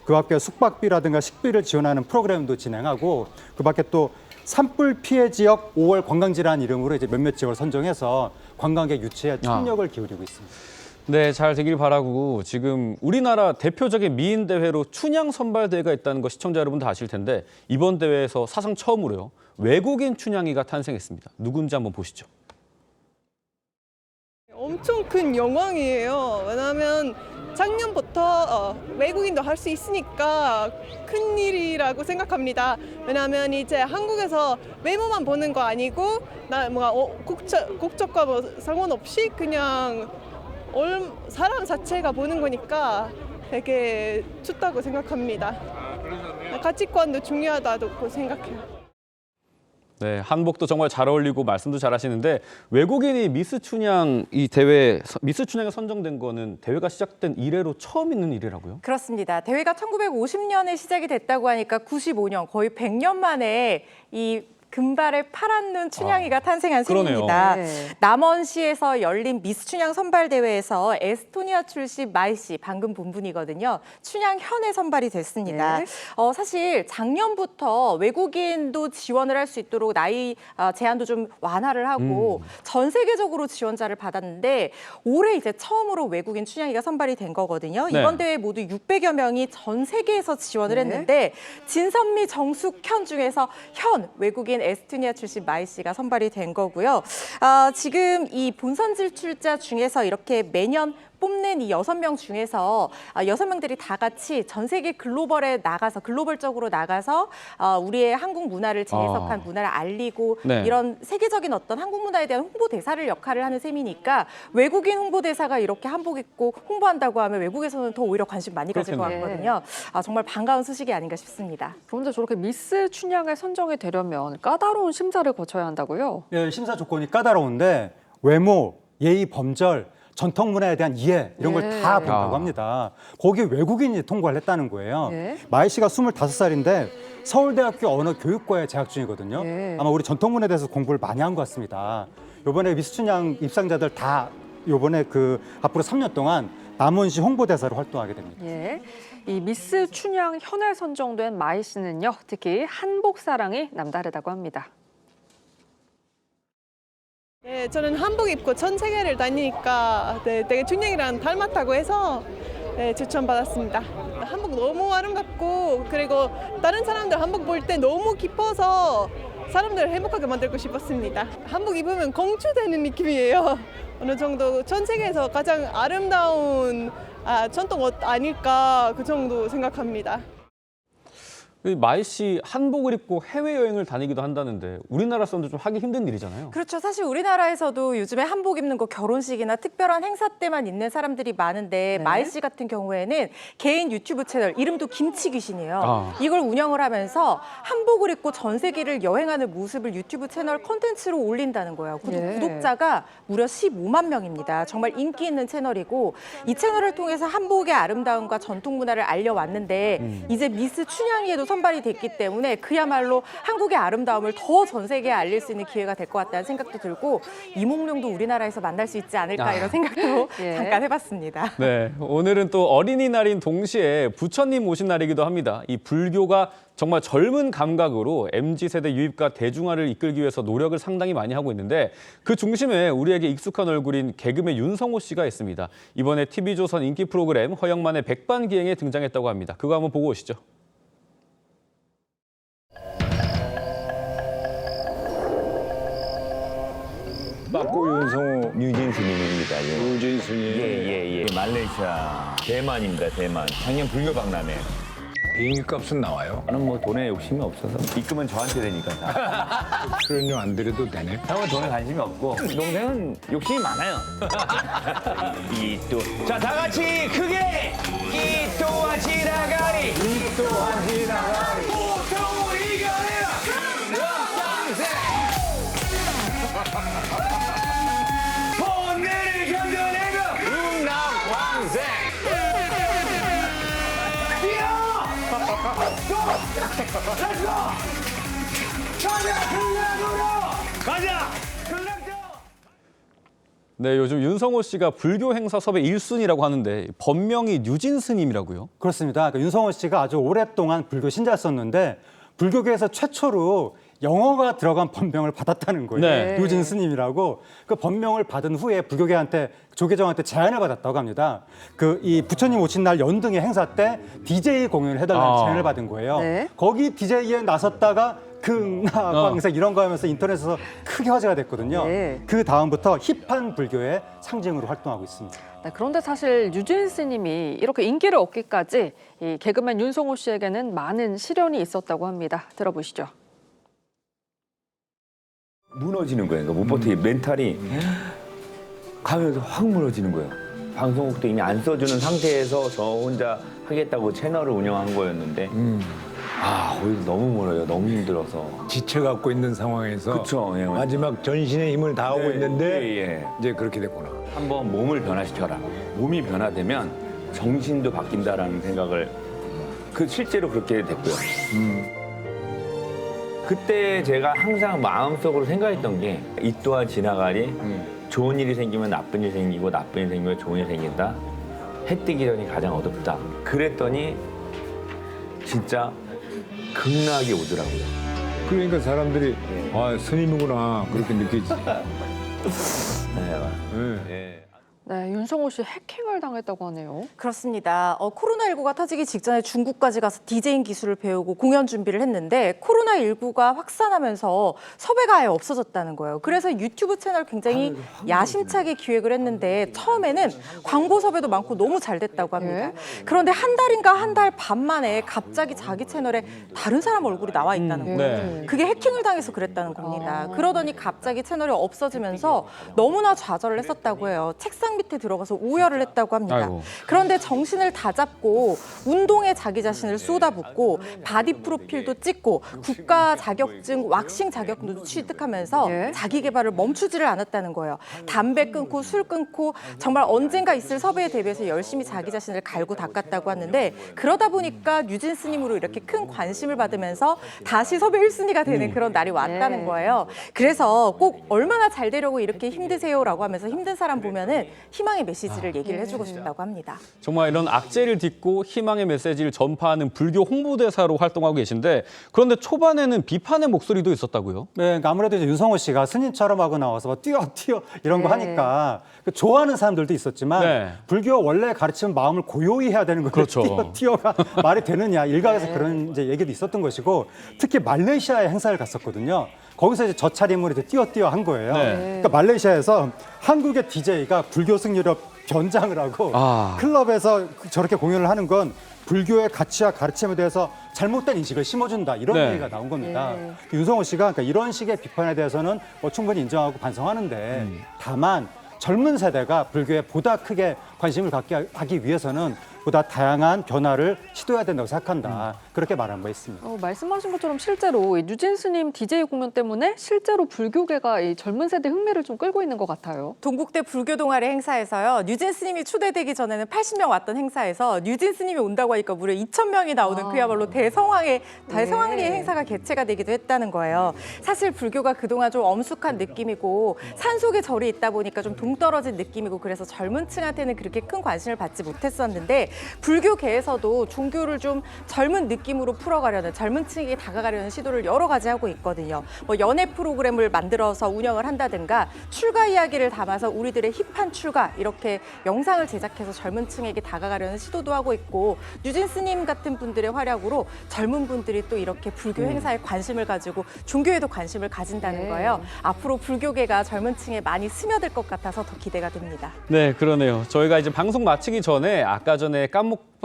그 밖에 숙박비라든가 식비를 지원하는 프로그램도 진행하고 그 밖에 또 산불 피해 지역 5월 관광지라는 이름으로 이제 몇몇 지역을 선정해서 관광객 유치에 총력을 기울이고 있습니다. 네, 잘 되길 바라고 지금 우리나라 대표적인 미인 대회로 춘향 선발대회가 있다는 거 시청자 여러분 다 아실 텐데 이번 대회에서 사상 처음으로요. 외국인 춘향이가 탄생했습니다. 누군지 한번 보시죠. 엄청 큰 영광이에요. 왜냐하면 작년부터 외국인도 할 수 있으니까 큰 일이라고 생각합니다. 왜냐하면 이제 한국에서 외모만 보는 거 아니고 국적과 뭐 상관없이 그냥 사람 자체가 보는 거니까 되게 좋다고 생각합니다. 가치관도 중요하다고 생각해요. 네, 한복도 정말 잘 어울리고 말씀도 잘 하시는데 외국인이 미스 춘향 이 대회 미스 춘향에 선정된 거는 대회가 시작된 이래로 처음 있는 일이라고요? 그렇습니다. 대회가 1950년에 시작이 됐다고 하니까 95년 거의 100년 만에 이 금발의 파란 눈 춘향이가 탄생한 셈입니다. 남원시에서 열린 미스 춘향 선발대회에서 에스토니아 출신 마이 씨, 방금 본 분이거든요. 춘향현에 선발이 됐습니다. 사실 작년부터 외국인도 지원을 할 수 있도록 나이 제한도 좀 완화를 하고 전 세계적으로 지원자를 받았는데 올해 이제 처음으로 외국인 춘향이가 선발이 된 거거든요. 이번 대회 모두 600여 명이 전 세계에서 지원을 했는데 진선미, 정숙현 중에서 현 외국인 에스토니아 출신 마이 씨가 선발이 된 거고요. 지금 이 본선 진출자 중에서 이렇게 매년 뽑는 이 6명 중에서 6명들이 다 같이 전 세계 글로벌적으로 나가서 우리의 한국 문화를 재해석한 문화를 알리고 이런 세계적인 어떤 한국 문화에 대한 홍보 대사를 역할을 하는 셈이니까 외국인 홍보 대사가 이렇게 한복 입고 홍보한다고 하면 외국에서는 더 오히려 관심 많이 가질 것 같거든요. 정말 반가운 소식이 아닌가 싶습니다. 그런데 저렇게 미스 춘향에 선정이 되려면 까다로운 심사를 거쳐야 한다고요? 예, 심사 조건이 까다로운데 외모, 예의, 범절, 전통 문화에 대한 이해 이런 걸 다 본다고 합니다. 거기 외국인이 통과를 했다는 거예요. 마이 씨가 25살인데 서울대학교 언어교육과에 재학 중이거든요. 아마 우리 전통 문화에 대해서 공부를 많이 한 것 같습니다. 이번에 미스 춘향 입상자들 다 이번에 앞으로 3년 동안 남원시 홍보대사로 활동하게 됩니다. 이 미스 춘향 현에 선정된 마이 씨는요, 특히 한복 사랑이 남다르다고 합니다. 네, 저는 한복 입고 전 세계를 다니니까 되게 춘향이랑 닮았다고 해서 추천받았습니다. 한복 너무 아름답고 그리고 다른 사람들 한복 볼 때 너무 기뻐서 사람들을 행복하게 만들고 싶었습니다. 한복 입으면 공주 되는 느낌이에요. 어느 정도 전 세계에서 가장 아름다운 전통 옷 아닐까 그 정도 생각합니다. 마이 씨 한복을 입고 해외여행을 다니기도 한다는데 우리나라 사람들 좀 하기 힘든 일이잖아요. 그렇죠. 사실 우리나라에서도 요즘에 한복 입는 거 결혼식이나 특별한 행사 때만 입는 사람들이 많은데 마이 씨 같은 경우에는 개인 유튜브 채널, 이름도 김치귀신이에요. 이걸 운영을 하면서 한복을 입고 전 세계를 여행하는 모습을 유튜브 채널 콘텐츠로 올린다는 거예요. 구독자가 무려 15만 명입니다. 정말 인기 있는 채널이고 이 채널을 통해서 한복의 아름다움과 전통 문화를 알려왔는데 이제 미스 춘향이에도 선발이 됐기 때문에 그야말로 한국의 아름다움을 더 전 세계에 알릴 수 있는 기회가 될 것 같다는 생각도 들고 이몽룡도 우리나라에서 만날 수 있지 않을까 이런 생각도 잠깐 해봤습니다. 네, 오늘은 또 어린이날인 동시에 부처님 오신 날이기도 합니다. 이 불교가 정말 젊은 감각으로 MZ세대 유입과 대중화를 이끌기 위해서 노력을 상당히 많이 하고 있는데 그 중심에 우리에게 익숙한 얼굴인 개그맨 윤성호 씨가 있습니다. 이번에 TV조선 인기 프로그램 허영만의 백반기행에 등장했다고 합니다. 그거 한번 보고 오시죠. 빠꾸 윤성호 뉴진 스님입니다. 뉴진 스님. 예. 말레이시아 대만입니다. 대만. 작년 불교 박람회. 비행기 값은 나와요? 나는 뭐 돈에 욕심이 없어서 입금은 저한테 되니까 다. 출연료 안 드려도 되네. 형은 돈에 관심이 없고 동생은 욕심이 많아요. 자, 다 같이 크게 이또한 지나가리. 이또한 지나가리. 보통을 이겨내라. 본능을 견뎌내고 음낭왕생. 네, 요즘 윤성호 씨가 불교 행사 섭외 1순위라고 하는데 본명이 뉴진 스님이라고요? 그렇습니다. 그러니까 윤성호 씨가 아주 오랫동안 불교 신자였었는데 불교계에서 최초로 영어가 들어간 법명을 받았다는 거예요. 네. 뉴진 스님이라고. 그 법명을 받은 후에 불교계한테 조계종한테 제안을 받았다고 합니다. 이 부처님 오신 날 연등의 행사 때 DJ 공연을 해달라는 제안을 받은 거예요. 거기 DJ에 나섰다가 극락광색 이런 거 하면서 인터넷에서 크게 화제가 됐거든요. 그 다음부터 힙한 불교의 상징으로 활동하고 있습니다. 네, 그런데 사실 뉴진 스님이 이렇게 인기를 얻기까지 이 개그맨 윤성호 씨에게는 많은 시련이 있었다고 합니다. 들어보시죠. 무너지는 거예요. 그러니까 못 버티게 멘탈이 가면서 확 무너지는 거예요. 방송국도 이미 안 써주는 상태에서 저 혼자 하겠다고 채널을 운영한 거였는데 거기서 너무 멀어요. 너무 힘들어서. 지쳐갖고 있는 상황에서 그쵸, 예. 마지막 전신의 힘을 다하고 있는데 이제 그렇게 됐구나. 한번 몸을 변화시켜라. 몸이 변화되면 정신도 바뀐다라는 생각을 실제로 그렇게 됐고요. 그때 제가 항상 마음속으로 생각했던 게 이 또한 지나가리. 좋은 일이 생기면 나쁜 일이 생기고 나쁜 일이 생기면 좋은 일이 생긴다. 해 뜨기 전이 가장 어둡다. 그랬더니 진짜 극락이 오더라고요. 그러니까 사람들이 스님이구나 그렇게 느껴지지. 네, 윤성호 씨 해킹을 당했다고 하네요. 그렇습니다. 코로나19가 터지기 직전에 중국까지 가서 디제잉 기술을 배우고 공연 준비를 했는데 코로나19가 확산하면서 섭외가 아예 없어졌다는 거예요. 그래서 유튜브 채널 굉장히 야심차게 기획을 했는데 처음에는 광고 섭외도 많고 너무 잘 됐다고 합니다. 그런데 한 달인가 한 달 반 만에 갑자기 자기 채널에 다른 사람 얼굴이 나와 있다는 거예요. 그게 해킹을 당해서 그랬다는 겁니다. 그러더니 갑자기 채널이 없어지면서 너무나 좌절을 했었다고 해요. 책상 밑에 들어가서 우열을 했다고 합니다. 아이고. 그런데 정신을 다잡고 운동에 자기 자신을 쏟아붓고 바디 프로필도 찍고 국가 자격증 왁싱 자격도 취득하면서 자기 개발을 멈추지를 않았다는 거예요. 담배 끊고 술 끊고 정말 언젠가 있을 섭외에 대비해서 열심히 자기 자신을 갈고 닦았다고 하는데 그러다 보니까 뉴진 스님으로 이렇게 큰 관심을 받으면서 다시 섭외 1순위가 되는 그런 날이 왔다는 거예요. 그래서 꼭 얼마나 잘 되려고 이렇게 힘드세요라고 하면서 힘든 사람 보면은 희망의 메시지를 얘기를 해주고 싶다고 합니다. 정말 이런 악재를 딛고 희망의 메시지를 전파하는 불교 홍보대사로 활동하고 계신데 그런데 초반에는 비판의 목소리도 있었다고요? 네, 그러니까 아무래도 이제 윤성호 씨가 스님처럼 하고 나와서 막 뛰어 이런 거 하니까 좋아하는 사람들도 있었지만 불교 원래 가르치면 마음을 고요히 해야 되는 거예요. 그렇죠. 뛰어가 말이 되느냐 일각에서 그런 이제 얘기도 있었던 것이고 특히 말레이시아에 행사를 갔었거든요. 거기서 이제 젖차림으로 이제 띄어 한 거예요. 네. 그러니까 말레이시아에서 한국의 DJ가 불교 승려로 변장을 하고 클럽에서 저렇게 공연을 하는 건 불교의 가치와 가르침에 대해서 잘못된 인식을 심어준다 이런 네. 얘기가 나온 겁니다. 윤성호 씨가 그러니까 이런 식의 비판에 대해서는 뭐 충분히 인정하고 반성하는데 다만 젊은 세대가 불교에 보다 크게 관심을 갖게 하기 위해서는 보다 다양한 변화를 시도해야 된다고 생각한다. 그렇게 말한 바 있습니다. 말씀하신 것처럼 실제로 이 뉴진 스님 DJ 공연 때문에 실제로 불교계가 이 젊은 세대 흥미를 좀 끌고 있는 것 같아요. 동국대 불교 동아리 행사에서요. 뉴진 스님이 초대되기 전에는 80명 왔던 행사에서 뉴진 스님이 온다고 하니까 무려 2,000명이 나오는 그야말로 대성황리의 행사가 개최가 되기도 했다는 거예요. 사실 불교가 그동안 좀 엄숙한 느낌이고 산속에 절이 있다 보니까 좀 동떨어진 느낌이고 그래서 젊은 층한테는 그렇게 큰 관심을 받지 못했었는데 불교계에서도 종교를 좀 젊은 느낌으로 풀어가려는 젊은 층에게 다가가려는 시도를 여러 가지 하고 있거든요. 뭐 연애 프로그램을 만들어서 운영을 한다든가 출가 이야기를 담아서 우리들의 힙한 출가 이렇게 영상을 제작해서 젊은 층에게 다가가려는 시도도 하고 있고 뉴진 스님 같은 분들의 활약으로 젊은 분들이 또 이렇게 불교 행사에 관심을 가지고 종교에도 관심을 가진다는 거예요. 앞으로 불교계가 젊은 층에 많이 스며들 것 같아서 더 기대가 됩니다. 네, 그러네요. 저희가 이제 방송 마치기 전에 아까 전에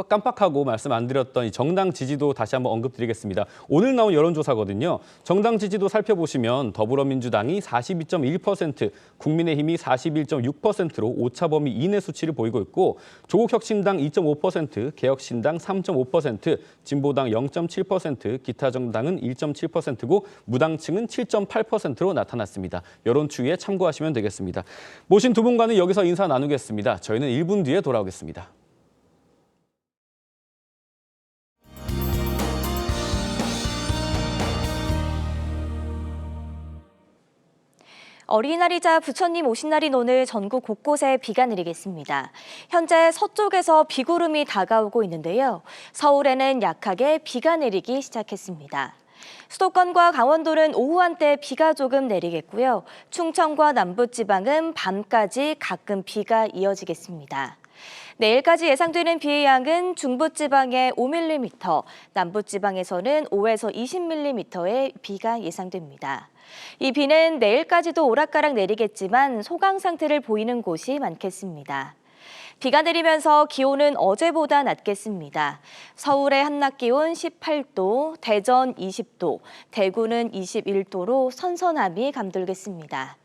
깜빡하고 말씀 안 드렸던 이 정당 지지도 다시 한번 언급드리겠습니다. 오늘 나온 여론조사거든요. 정당 지지도 살펴보시면 더불어민주당이 42.1%, 국민의힘이 41.6%로 오차 범위 이내 수치를 보이고 있고 조국혁신당 2.5%, 개혁신당 3.5%, 진보당 0.7%, 기타 정당은 1.7%고 무당층은 7.8%로 나타났습니다. 여론 추이에 참고하시면 되겠습니다. 모신 두 분과는 여기서 인사 나누겠습니다. 저희는 1분 뒤에 돌아오겠습니다. 어린이날이자 부처님 오신 날인 오늘 전국 곳곳에 비가 내리겠습니다. 현재 서쪽에서 비구름이 다가오고 있는데요. 서울에는 약하게 비가 내리기 시작했습니다. 수도권과 강원도는 오후 한때 비가 조금 내리겠고요. 충청과 남부지방은 밤까지 가끔 비가 이어지겠습니다. 내일까지 예상되는 비의 양은 중부지방에 5mm, 남부지방에서는 5에서 20mm의 비가 예상됩니다. 이 비는 내일까지도 오락가락 내리겠지만 소강 상태를 보이는 곳이 많겠습니다. 비가 내리면서 기온은 어제보다 낮겠습니다. 서울의 한낮 기온 18도, 대전 20도, 대구는 21도로 선선함이 감돌겠습니다.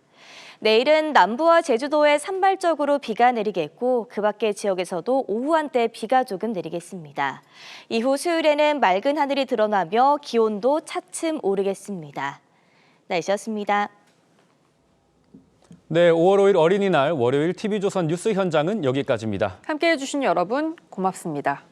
내일은 남부와 제주도에 산발적으로 비가 내리겠고 그 밖의 지역에서도 오후 한때 비가 조금 내리겠습니다. 이후 수요일에는 맑은 하늘이 드러나며 기온도 차츰 오르겠습니다. 날씨였습니다. 네, 5월 5일 어린이날 월요일 TV조선 뉴스 현장은 여기까지입니다. 함께해 주신 여러분 고맙습니다.